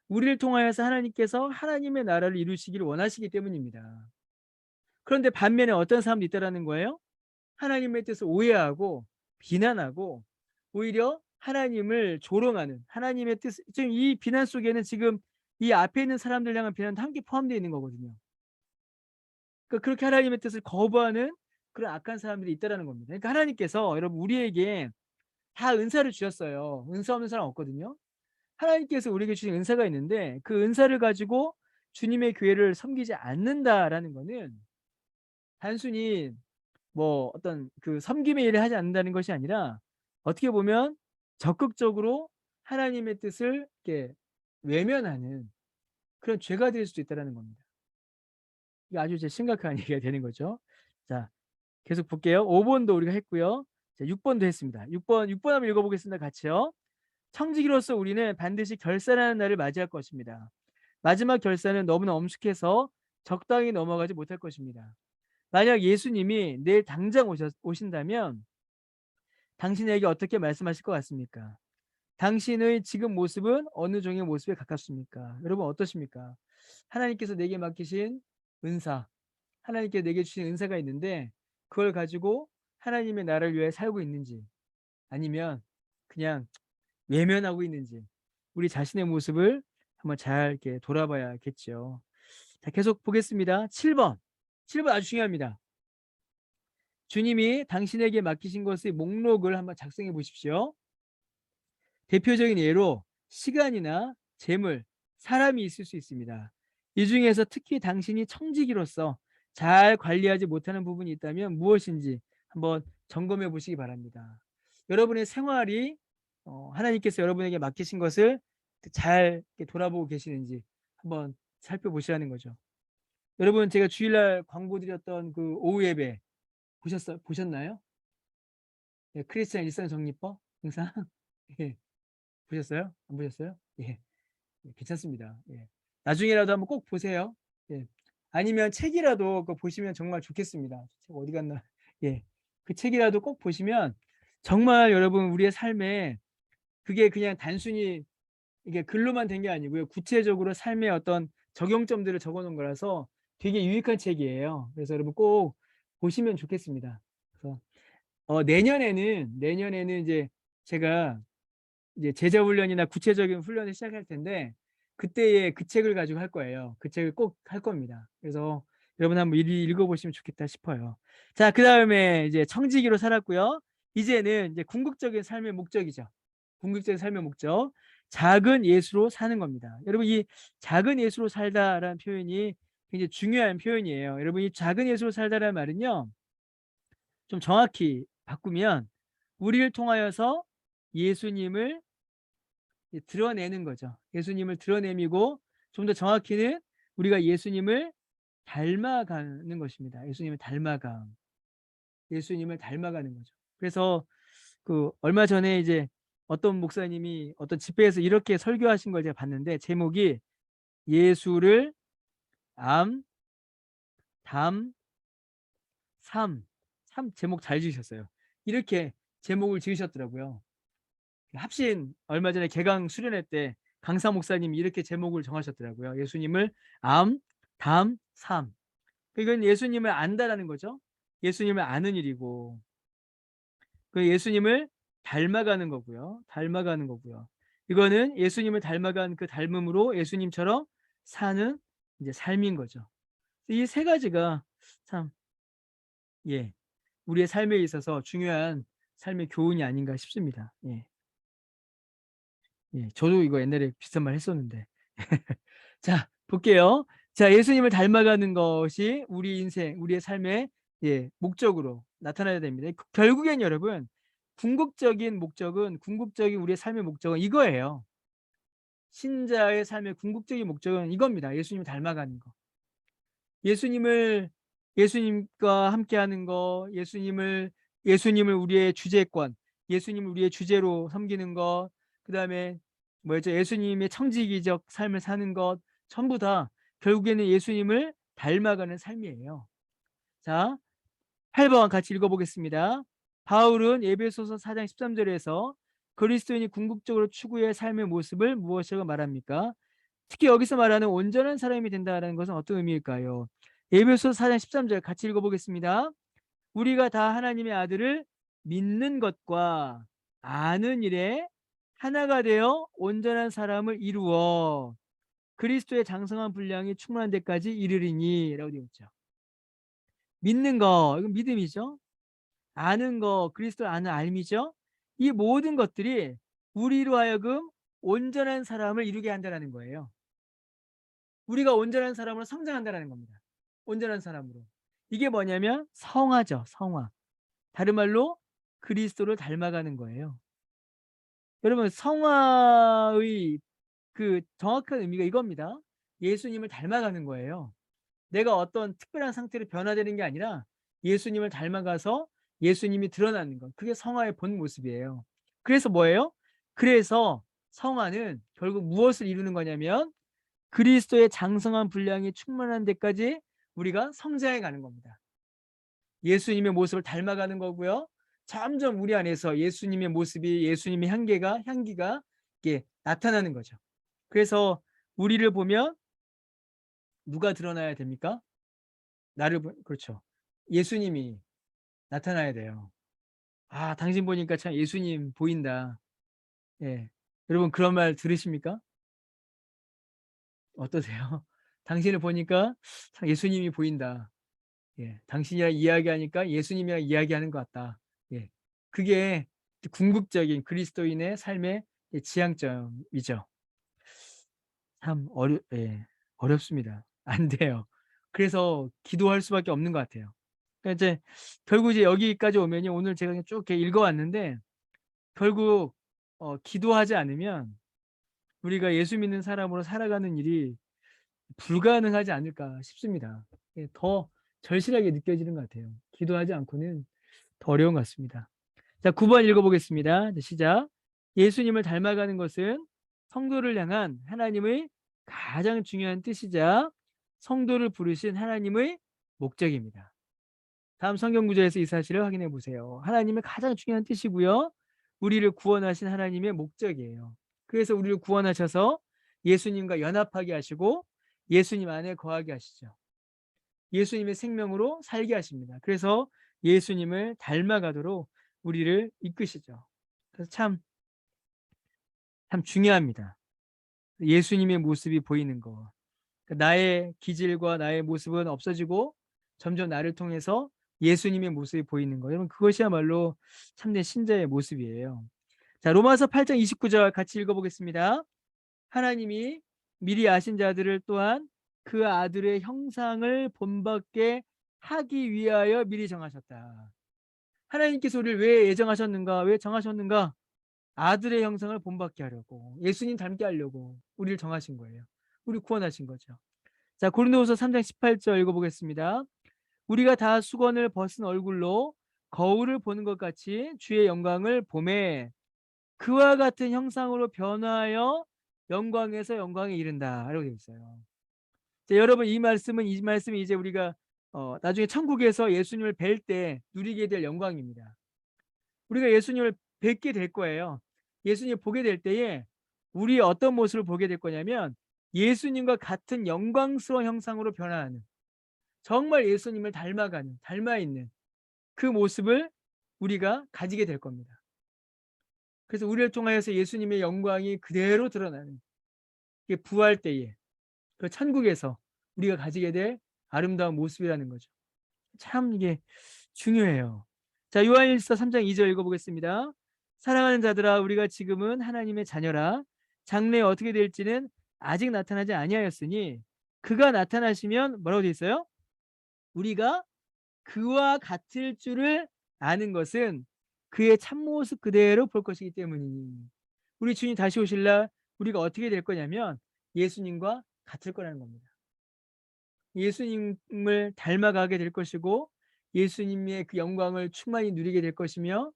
우리를 통하여서 하나님께서 하나님의 나라를 이루시기를 원하시기 때문입니다. 그런데 반면에 어떤 사람도 있다라는 거예요. 하나님의 뜻을 오해하고 비난하고 오히려 하나님을 조롱하는 하나님의 뜻. 지금 이 비난 속에는 지금 이 앞에 있는 사람들 향한 비난도 함께 포함되어 있는 거거든요. 그러니까 그렇게 하나님의 뜻을 거부하는 그런 악한 사람들이 있다라는 겁니다. 그러니까 하나님께서 여러분 우리에게 다 은사를 주셨어요. 은사 없는 사람 없거든요. 하나님께서 우리에게 주신 은사가 있는데 그 은사를 가지고 주님의 교회를 섬기지 않는다라는 거는 단순히 뭐 어떤 그 섬김의 일을 하지 않는다는 것이 아니라 어떻게 보면 적극적으로 하나님의 뜻을 이렇게 외면하는 그런 죄가 될 수도 있다는 겁니다. 이게 아주 이제 심각한 얘기가 되는 거죠. 자, 계속 볼게요. 5번도 우리가 했고요. 자, 6번도 했습니다. 6번 한번 읽어보겠습니다. 같이요. 청지기로서 우리는 반드시 결산하는 날을 맞이할 것입니다. 마지막 결산은 너무나 엄숙해서 적당히 넘어가지 못할 것입니다. 만약 예수님이 내일 당장 오신다면 당신에게 어떻게 말씀하실 것 같습니까? 당신의 지금 모습은 어느 종의 모습에 가깝습니까? 여러분 어떠십니까? 하나님께서 내게 맡기신 은사, 하나님께 내게 주신 은사가 있는데 그걸 가지고 하나님의 나라를 위해 살고 있는지 아니면 그냥 외면하고 있는지 우리 자신의 모습을 한번 잘 이렇게 돌아봐야겠죠. 자, 계속 보겠습니다. 7번. 7번 아주 중요합니다. 주님이 당신에게 맡기신 것의 목록을 한번 작성해 보십시오. 대표적인 예로 시간이나 재물, 사람이 있을 수 있습니다. 이 중에서 특히 당신이 청지기로서 잘 관리하지 못하는 부분이 있다면 무엇인지 한번 점검해 보시기 바랍니다. 여러분의 생활이 하나님께서 여러분에게 맡기신 것을 잘 이렇게 돌아보고 계시는지 한번 살펴보시라는 거죠. 여러분, 제가 주일날 광고 드렸던 그 오후 예배 보셨나요? 예, 크리스찬 일상 정리법 영상. 예, 보셨어요? 안 보셨어요? 예, 예, 괜찮습니다. 예. 나중에라도 한번 꼭 보세요. 예. 아니면 책이라도 그거 보시면 정말 좋겠습니다. 책 어디 갔나? 예. 그 책이라도 꼭 보시면 정말 여러분 우리의 삶에 그게 그냥 단순히 이게 글로만 된 게 아니고요. 구체적으로 삶의 어떤 적용점들을 적어 놓은 거라서 되게 유익한 책이에요. 그래서 여러분 꼭 보시면 좋겠습니다. 그래서 내년에는 이제 제가 이제 제자 훈련이나 구체적인 훈련을 시작할 텐데 그때에 그 책을 가지고 할 거예요. 그 책을 꼭 할 겁니다. 그래서 여러분 한번 읽어보시면 좋겠다 싶어요. 자, 그다음에 이제 청지기로 살았고요. 이제는 이제 궁극적인 삶의 목적이죠. 궁극적인 삶의 목적. 작은 예수로 사는 겁니다. 여러분, 이 작은 예수로 살다라는 표현이 굉장히 중요한 표현이에요. 여러분, 이 작은 예수로 살다라는 말은요. 좀 정확히 바꾸면 우리를 통하여서 예수님을 드러내는 거죠. 예수님을 드러내미고 좀 더 정확히는 우리가 예수님을 닮아가는 것입니다. 예수님을 닮아가는 거죠. 그래서 그 얼마 전에 이제 어떤 목사님이 어떤 집회에서 이렇게 설교하신 걸 제가 봤는데 제목이 예수를 암, 담, 삶. 참 제목 잘 지으셨어요. 이렇게 제목을 지으셨더라고요. 합신 얼마 전에 개강 수련회 때 강사 목사님이 이렇게 제목을 정하셨더라고요. 예수님을 암, 담, 삶. 이건 예수님을 안다라는 거죠. 예수님을 아는 일이고 그 예수님을 닮아가는 거고요. 이거는 예수님을 닮아간 그 닮음으로 예수님처럼 사는 이제 삶인 거죠. 이 세 가지가 참 예, 우리의 삶에 있어서 중요한 삶의 교훈이 아닌가 싶습니다. 예. 예, 저도 이거 옛날에 비슷한 말 했었는데. 자, 볼게요. 자, 예수님을 닮아가는 것이 우리 인생, 우리의 삶의 목적으로 나타나야 됩니다. 결국엔 여러분, 궁극적인 우리의 삶의 목적은 이거예요. 신자의 삶의 궁극적인 목적은 이겁니다. 예수님을 닮아가는 거. 예수님과 함께하는 거, 예수님을 우리의 주제권, 예수님을 우리의 주제로 섬기는 것, 그 다음에 뭐였죠? 예수님의 청지기적 삶을 사는 것, 전부 다 결국에는 예수님을 닮아가는 삶이에요. 자, 8번 같이 읽어보겠습니다. 바울은 에베소서 4장 13절에서 그리스도인이 궁극적으로 추구해야 삶의 모습을 무엇이라고 말합니까? 특히 여기서 말하는 온전한 사람이 된다는 것은 어떤 의미일까요? 에베소서 4장 13절 같이 읽어보겠습니다. 우리가 다 하나님의 아들을 믿는 것과 아는 일에 하나가 되어 온전한 사람을 이루어 그리스도의 장성한 분량이 충만한 데까지 이르리니 라고 되어 있죠. 믿는 거, 이건 믿음이죠. 아는 거, 그리스도를 아는 알미죠. 이 모든 것들이 우리로 하여금 온전한 사람을 이루게 한다는 거예요. 우리가 온전한 사람으로 성장한다는 겁니다. 온전한 사람으로. 이게 뭐냐면 성화죠. 성화. 다른 말로 그리스도를 닮아가는 거예요. 여러분, 성화의 그 정확한 의미가 이겁니다. 예수님을 닮아가는 거예요. 내가 어떤 특별한 상태로 변화되는 게 아니라 예수님을 닮아가서 예수님이 드러나는 것. 그게 성화의 본 모습이에요. 그래서 뭐예요? 그래서 성화는 결국 무엇을 이루는 거냐면 그리스도의 장성한 분량이 충만한 데까지 우리가 성장해 가는 겁니다. 예수님의 모습을 닮아가는 거고요. 점점 우리 안에서 예수님의 모습이 예수님의 향기가 이게 나타나는 거죠. 그래서 우리를 보면 누가 드러나야 됩니까? 그렇죠. 예수님이 나타나야 돼요. 아, 당신 보니까 참 예수님 보인다. 예. 여러분 그런 말 들으십니까? 어떠세요? 당신을 보니까 참 예수님이 보인다. 예. 당신이랑 이야기하니까 예수님이랑 이야기하는 것 같다. 예. 그게 궁극적인 그리스도인의 삶의 지향점이죠. 참 어렵습니다. 안 돼요. 그래서 기도할 수밖에 없는 것 같아요. 그러니까 이제 결국 이제 여기까지 오면요. 오늘 제가 그냥 쭉 이렇게 읽어왔는데 결국 기도하지 않으면 우리가 예수 믿는 사람으로 살아가는 일이 불가능하지 않을까 싶습니다. 예, 더 절실하게 느껴지는 것 같아요. 기도하지 않고는 더 어려운 것 같습니다. 자, 9번 읽어보겠습니다. 자, 시작. 예수님을 닮아가는 것은 성도를 향한 하나님의 가장 중요한 뜻이자 성도를 부르신 하나님의 목적입니다. 다음 성경 구절에서 이 사실을 확인해 보세요. 하나님의 가장 중요한 뜻이고요. 우리를 구원하신 하나님의 목적이에요. 그래서 우리를 구원하셔서 예수님과 연합하게 하시고 예수님 안에 거하게 하시죠. 예수님의 생명으로 살게 하십니다. 그래서 예수님을 닮아가도록 우리를 이끄시죠. 그래서 참 중요합니다. 예수님의 모습이 보이는 거. 나의 기질과 나의 모습은 없어지고 점점 나를 통해서 예수님의 모습이 보이는 거. 여러분 그것이야말로 참된 신자의 모습이에요. 자, 로마서 8장 29절 같이 읽어보겠습니다. 하나님이 미리 아신 자들을 또한 그 아들의 형상을 본받게 하기 위하여 미리 정하셨다. 하나님께서 우리를 왜 예정하셨는가? 왜 정하셨는가? 아들의 형상을 본받게 하려고, 예수님 닮게 하려고 우리를 정하신 거예요. 우리 구원하신 거죠. 자, 고린도후서 3장 18절 읽어보겠습니다. 우리가 다 수건을 벗은 얼굴로 거울을 보는 것 같이 주의 영광을 보매 그와 같은 형상으로 변화하여 영광에서 영광에 이른다. 라고 되어 있어요. 자, 여러분 이 말씀이 이제 우리가 나중에 천국에서 예수님을 뵐 때 누리게 될 영광입니다. 우리가 예수님을 뵙게 될 거예요. 예수님을 보게 될 때에 우리 어떤 모습을 보게 될 거냐면 예수님과 같은 영광스러운 형상으로 변화하는, 정말 예수님을 닮아 있는 그 모습을 우리가 가지게 될 겁니다. 그래서 우리를 통하여서 예수님의 영광이 그대로 드러나는, 이게 부활 때에 그 천국에서 우리가 가지게 될 아름다운 모습이라는 거죠. 참 이게 중요해요. 자, 요한일서 3장 2절 읽어보겠습니다. 사랑하는 자들아, 우리가 지금은 하나님의 자녀라. 장래에 어떻게 될지는 아직 나타나지 아니하였으니 그가 나타나시면 뭐라고 되어 있어요? 우리가 그와 같을 줄을 아는 것은 그의 참모습 그대로 볼 것이기 때문이니. 우리 주님 다시 오실 날 우리가 어떻게 될 거냐면 예수님과 같을 거라는 겁니다. 예수님을 닮아가게 될 것이고 예수님의 그 영광을 충만히 누리게 될 것이며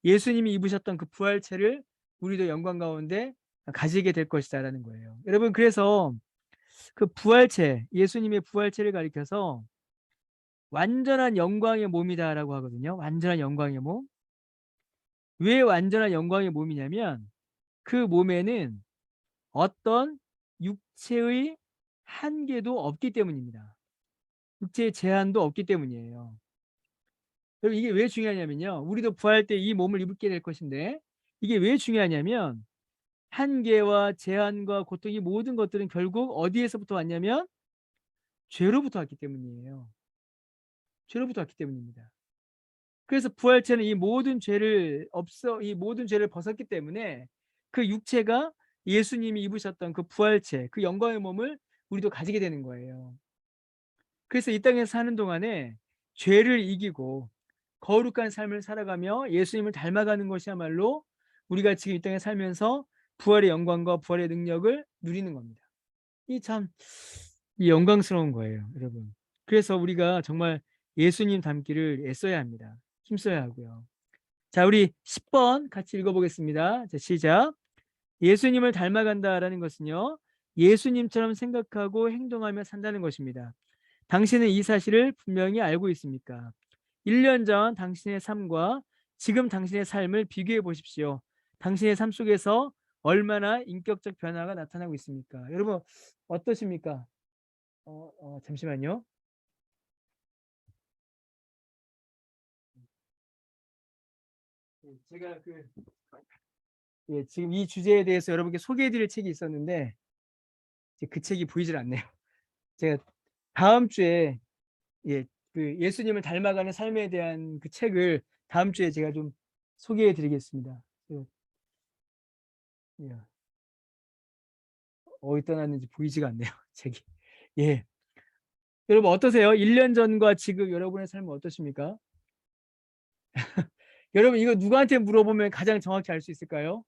예수님이 입으셨던 그 부활체를 우리도 영광 가운데 가지게 될 것이다라는 거예요. 여러분 그래서 그 부활체, 예수님의 부활체를 가리켜서 완전한 영광의 몸이다라고 하거든요. 완전한 영광의 몸. 왜 완전한 영광의 몸이냐면 그 몸에는 어떤 육체의 한계도 없기 때문입니다. 육체의 제한도 없기 때문이에요. 그럼 이게 왜 중요하냐면요. 우리도 부활 때 이 몸을 입게 될 것인데 이게 왜 중요하냐면 한계와 제한과 고통, 이 모든 것들은 결국 어디에서부터 왔냐면 죄로부터 왔기 때문이에요. 죄로부터 왔기 때문입니다. 그래서 부활체는 이 모든 죄를 벗었기 때문에 그 육체가 예수님이 입으셨던 그 부활체, 그 영광의 몸을 우리도 가지게 되는 거예요. 그래서 이 땅에서 사는 동안에 죄를 이기고 거룩한 삶을 살아가며 예수님을 닮아가는 것이야말로 우리가 지금 이 땅에 살면서 부활의 영광과 부활의 능력을 누리는 겁니다. 이 영광스러운 거예요, 여러분. 그래서 우리가 정말 예수님 닮기를 애써야 합니다. 힘써야 하고요. 자, 우리 10번 같이 읽어보겠습니다. 자, 시작. 예수님을 닮아간다라는 것은요, 예수님처럼 생각하고 행동하며 산다는 것입니다. 당신은 이 사실을 분명히 알고 있습니까? 1년 전 당신의 삶과 지금 당신의 삶을 비교해 보십시오. 당신의 삶 속에서 얼마나 인격적 변화가 나타나고 있습니까? 여러분 어떠십니까? 잠시만요. 제가 지금 이 주제에 대해서 여러분께 소개해드릴 책이 있었는데 이제 그 책이 보이질 않네요. 제가 다음 주에 그 예수님을 닮아가는 삶에 대한 그 책을 다음 주에 제가 좀 소개해드리겠습니다. 예, 어디 떠났는지 보이지가 않네요. 책이. 예. 여러분 어떠세요? 1년 전과 지금 여러분의 삶은 어떠십니까? 여러분 이거 누구한테 물어보면 가장 정확히 알 수 있을까요?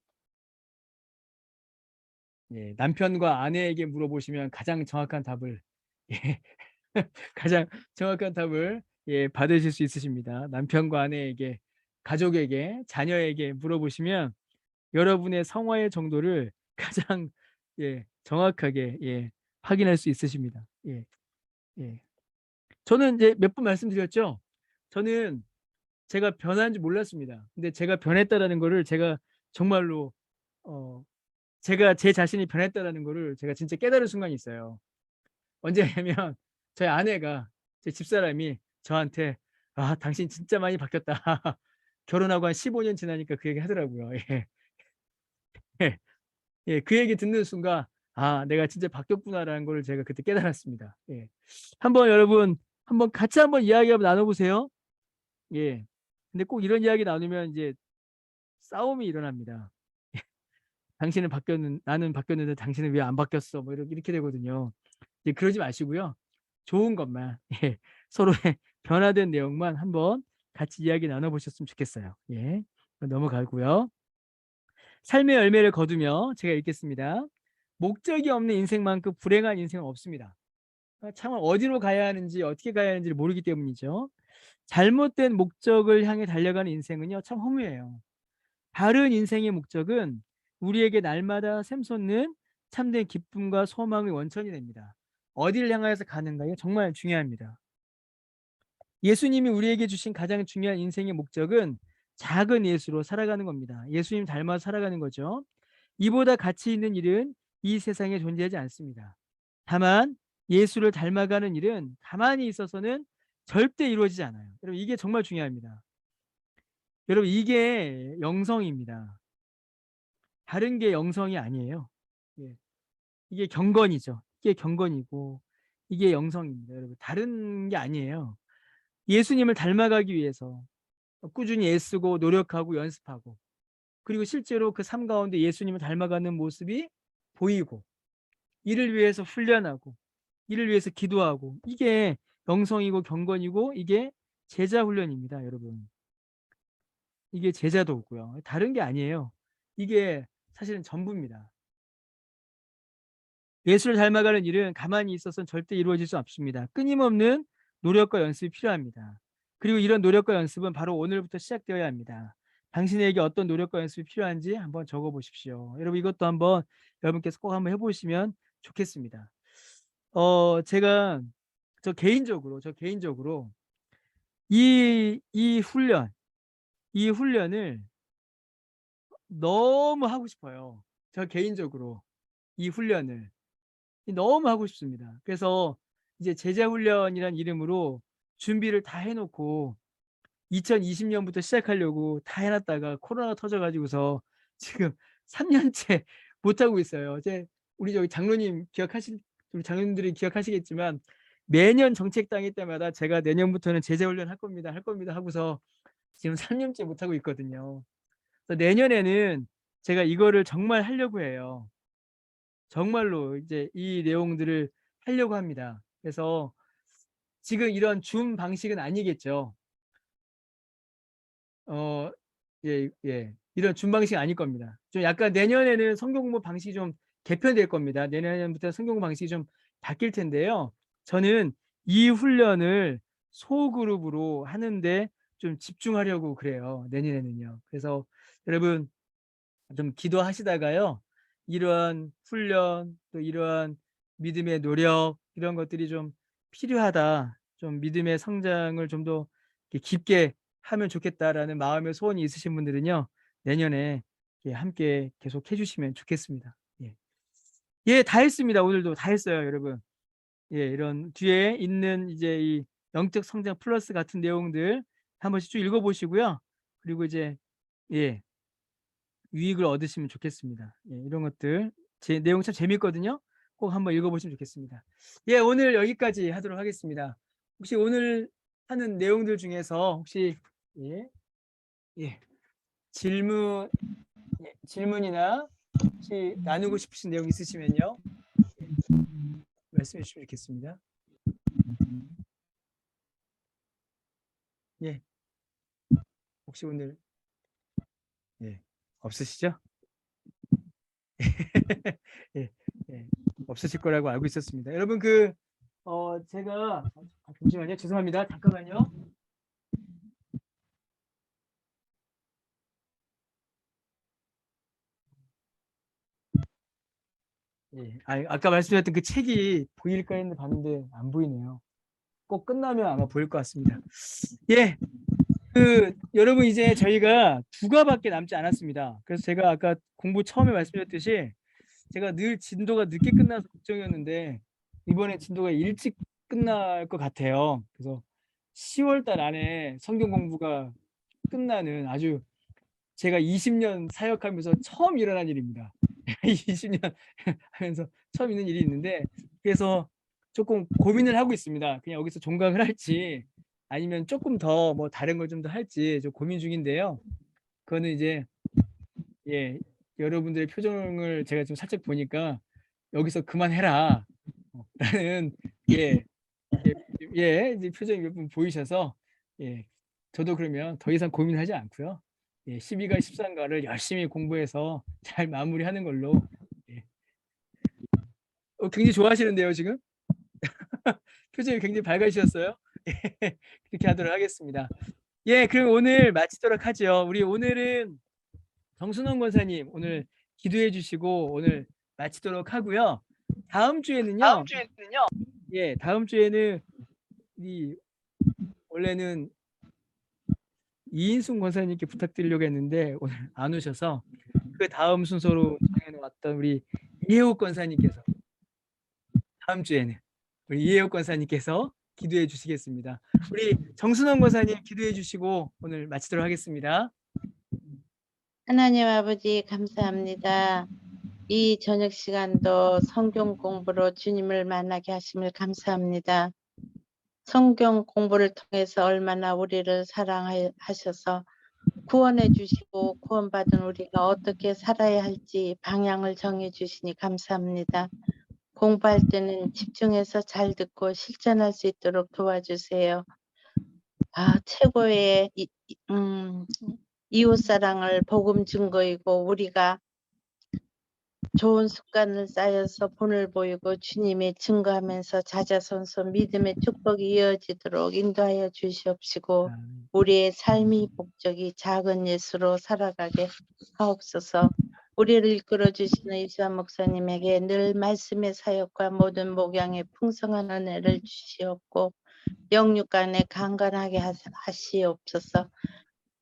예, 남편과 아내에게 물어보시면 가장 정확한 답을 예, 가장 정확한 답을 예, 받으실 수 있으십니다. 남편과 아내에게, 가족에게, 자녀에게 물어보시면 여러분의 성화의 정도를 가장 예, 정확하게 예, 확인할 수 있으십니다. 예, 예. 저는 이제 몇 번 말씀드렸죠. 저는 제가 변한 줄 몰랐습니다. 근데 제가 변했다라는 거를 제가 정말로 제가 제 자신이 변했다라는 거를 제가 진짜 깨달은 순간이 있어요. 언제냐면 저희 아내가 제 집사람이 저한테 아 당신 진짜 많이 바뀌었다. 결혼하고 한 15년 지나니까 그 얘기 하더라고요. 예. 예. 예. 그 얘기 듣는 순간 아 내가 진짜 바뀌었구나라는 걸 제가 그때 깨달았습니다. 예. 한번 여러분 한번 같이 한번 이야기 한번 나눠보세요. 예. 근데 꼭 이런 이야기 나누면 이제 싸움이 일어납니다. 당신은 나는 바뀌었는데 당신은 왜 안 바뀌었어? 뭐 이렇게 되거든요. 이제 그러지 마시고요. 좋은 것만 예, 서로의 변화된 내용만 한번 같이 이야기 나눠보셨으면 좋겠어요. 예, 넘어가고요. 삶의 열매를 거두며 제가 읽겠습니다. 목적이 없는 인생만큼 불행한 인생은 없습니다. 참 어디로 가야 하는지 어떻게 가야 하는지를 모르기 때문이죠. 잘못된 목적을 향해 달려가는 인생은요 참 허무해요. 바른 인생의 목적은 우리에게 날마다 샘솟는 참된 기쁨과 소망의 원천이 됩니다. 어디를 향하여서 가는가요? 정말 중요합니다. 예수님이 우리에게 주신 가장 중요한 인생의 목적은 작은 예수로 살아가는 겁니다. 예수님 닮아 살아가는 거죠. 이보다 가치 있는 일은 이 세상에 존재하지 않습니다. 다만 예수를 닮아가는 일은 가만히 있어서는 절대 이루어지지 않아요. 여러분 이게 정말 중요합니다. 여러분 이게 영성입니다. 다른 게 영성이 아니에요. 예. 이게 경건이죠. 이게 경건이고 이게 영성입니다. 여러분 다른 게 아니에요. 예수님을 닮아가기 위해서 꾸준히 애쓰고 노력하고 연습하고 그리고 실제로 그 삶 가운데 예수님을 닮아가는 모습이 보이고 이를 위해서 훈련하고 이를 위해서 기도하고 이게 영성이고 경건이고 이게 제자 훈련입니다. 여러분 이게 제자 도구고요. 다른 게 아니에요. 이게 사실은 전부입니다. 예수를 닮아가는 일은 가만히 있어서는 절대 이루어질 수 없습니다. 끊임없는 노력과 연습이 필요합니다. 그리고 이런 노력과 연습은 바로 오늘부터 시작되어야 합니다. 당신에게 어떤 노력과 연습이 필요한지 한번 적어보십시오. 여러분 이것도 한번 여러분께서 꼭 한번 해보시면 좋겠습니다. 제가 저 개인적으로 이 훈련을 너무 하고 싶어요. 저 개인적으로 이 훈련을 너무 하고 싶습니다. 그래서 이제 제자 훈련이란 이름으로 준비를 다 해놓고 2020년부터 시작하려고 다 해놨다가 코로나가 터져가지고서 지금 3년째 못 하고 있어요. 이제 우리 저기 우리 장로님들이 기억하시겠지만 매년 정책 당일 때마다 제가 내년부터는 제자 훈련 할 겁니다 하고서 지금 3년째 못 하고 있거든요. 그래서 내년에는 제가 이거를 정말 하려고 해요. 정말로 이제 이 내용들을 하려고 합니다. 그래서 지금 이런 줌 방식은 아니겠죠. 어, 예, 예. 이런 줌 방식 아닐 겁니다. 좀 약간 내년에는 성경 공부 방식이 좀 개편될 겁니다. 내년부터 성경 공부 방식이 좀 바뀔 텐데요. 저는 이 훈련을 소그룹으로 하는데 좀 집중하려고 그래요. 내년에는요. 그래서 여러분 좀 기도하시다가요. 이러한 훈련 또 이러한 믿음의 노력 이런 것들이 좀 필요하다. 좀 믿음의 성장을 좀 더 깊게 하면 좋겠다라는 마음의 소원이 있으신 분들은요. 내년에 함께 계속 해주시면 좋겠습니다. 예. 예, 다 했습니다. 오늘도 다 했어요, 여러분. 예, 이런 뒤에 있는 이제 이 영적 성장 플러스 같은 내용들 한 번씩 쭉 읽어보시고요. 그리고 이제 예, 유익을 얻으시면 좋겠습니다. 예, 이런 것들 제 내용 참 재밌거든요. 꼭 한번 읽어보시면 좋겠습니다. 예, 오늘 여기까지 하도록 하겠습니다. 혹시 오늘 하는 내용들 중에서 혹시 예, 예, 질문이나 혹시 나누고 싶으신 내용 있으시면요, 예, 말씀해 주시면 좋겠습니다. 예. 혹시 오늘 예. 없으시죠? 예. 예. 없으실 거라고 알고 있었습니다. 여러분 제가 잠시만요. 죄송합니다. 잠깐만요. 예. 아까 말씀드렸던 그 책이 보일까 했는데 봤는데 안 보이네요. 꼭 끝나면 아마 보일 것 같습니다. 예. 여러분 이제 저희가 2과밖에 남지 않았습니다. 그래서 제가 아까 공부 처음에 말씀드렸듯이 제가 늘 진도가 늦게 끝나서 걱정이었는데 이번에 진도가 일찍 끝날 것 같아요. 그래서 10월 달 안에 성경 공부가 끝나는 아주 제가 20년 사역하면서 처음 일어난 일입니다. 20년 하면서 처음 있는 일이 있는데 그래서 조금 고민을 하고 있습니다. 그냥 여기서 종강을 할지 아니면 조금 더 뭐 다른 걸 좀 더 할지 좀 고민 중인데요. 그거는 이제 예 여러분들의 표정을 제가 좀 살짝 보니까 여기서 그만해라 라는 예, 이제 표정이 몇 분 보이셔서 예 저도 그러면 더 이상 고민하지 않고요. 예, 12과 13과를 열심히 공부해서 잘 마무리하는 걸로 예. 굉장히 좋아하시는데요 지금? 표정이 굉장히 밝아지셨어요? 예, 그렇게 하도록 하겠습니다. 예, 그럼 오늘 마치도록 하죠. 우리 오늘은 정순원 권사님 오늘 기도해 주시고 오늘 마치도록 하고요. 다음 주에는요. 예, 다음 주에는 이 원래는 이인순 권사님께 부탁드리려고 했는데 오늘 안 오셔서 그 다음 순서로 정해놓았던 우리 이혜옥 권사님께서 다음 주에는 우리 이혜옥 권사님께서 기도해 주시겠습니다. 우리 정순원 권사님 기도해 주시고 오늘 마치도록 하겠습니다. 하나님 아버지 감사합니다. 이 저녁 시간도 성경 공부로 주님을 만나게 하심을 감사합니다. 성경 공부를 통해서 얼마나 우리를 사랑하셔서 구원해 주시고 구원받은 우리가 어떻게 살아야 할지 방향을 정해 주시니 감사합니다. 공부할 때는 집중해서 잘 듣고 실천할 수 있도록 도와주세요. 최고의 이웃사랑을 복음 증거이고 우리가 좋은 습관을 쌓여서 본을 보이고 주님의 증거하면서 자자손손 믿음의 축복이 이어지도록 인도하여 주시옵시고 우리의 삶이 목적이 작은 예수로 살아가게 하옵소서. 우리를 이끌어 주시는 이수환 목사님에게 늘 말씀의 사역과 모든 목양의 풍성한 은혜를 주시옵고 영육간에 강건하게 하시옵소서.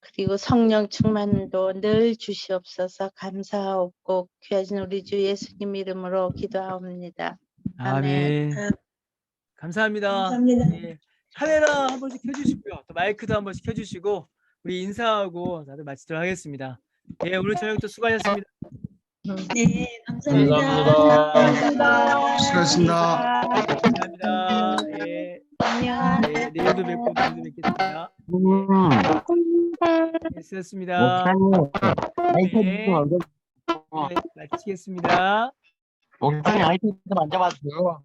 그리고 성령 충만도 늘 주시옵소서. 감사하옵고 귀하신 우리 주 예수님 이름으로 기도하옵니다. 아멘. 감사합니다. 감사합니다. 예, 카메라 한 번씩 켜주시고요. 또 마이크도 한 번씩 켜주시고 우리 인사하고 다들 마치도록 하겠습니다. 예, 오늘 저녁도 수고하셨습니다. 네, 감사합니다. 감사합니다. 수고하셨습니다. 감사합니다. 예, 안녕. 예, 내일도 뵙고 오늘도 뵙겠습니다. 예, 수고하셨습니다. 아이패드 네. 좀 예, 마치겠습니다. 목사님 아이패드 만져봐주세요.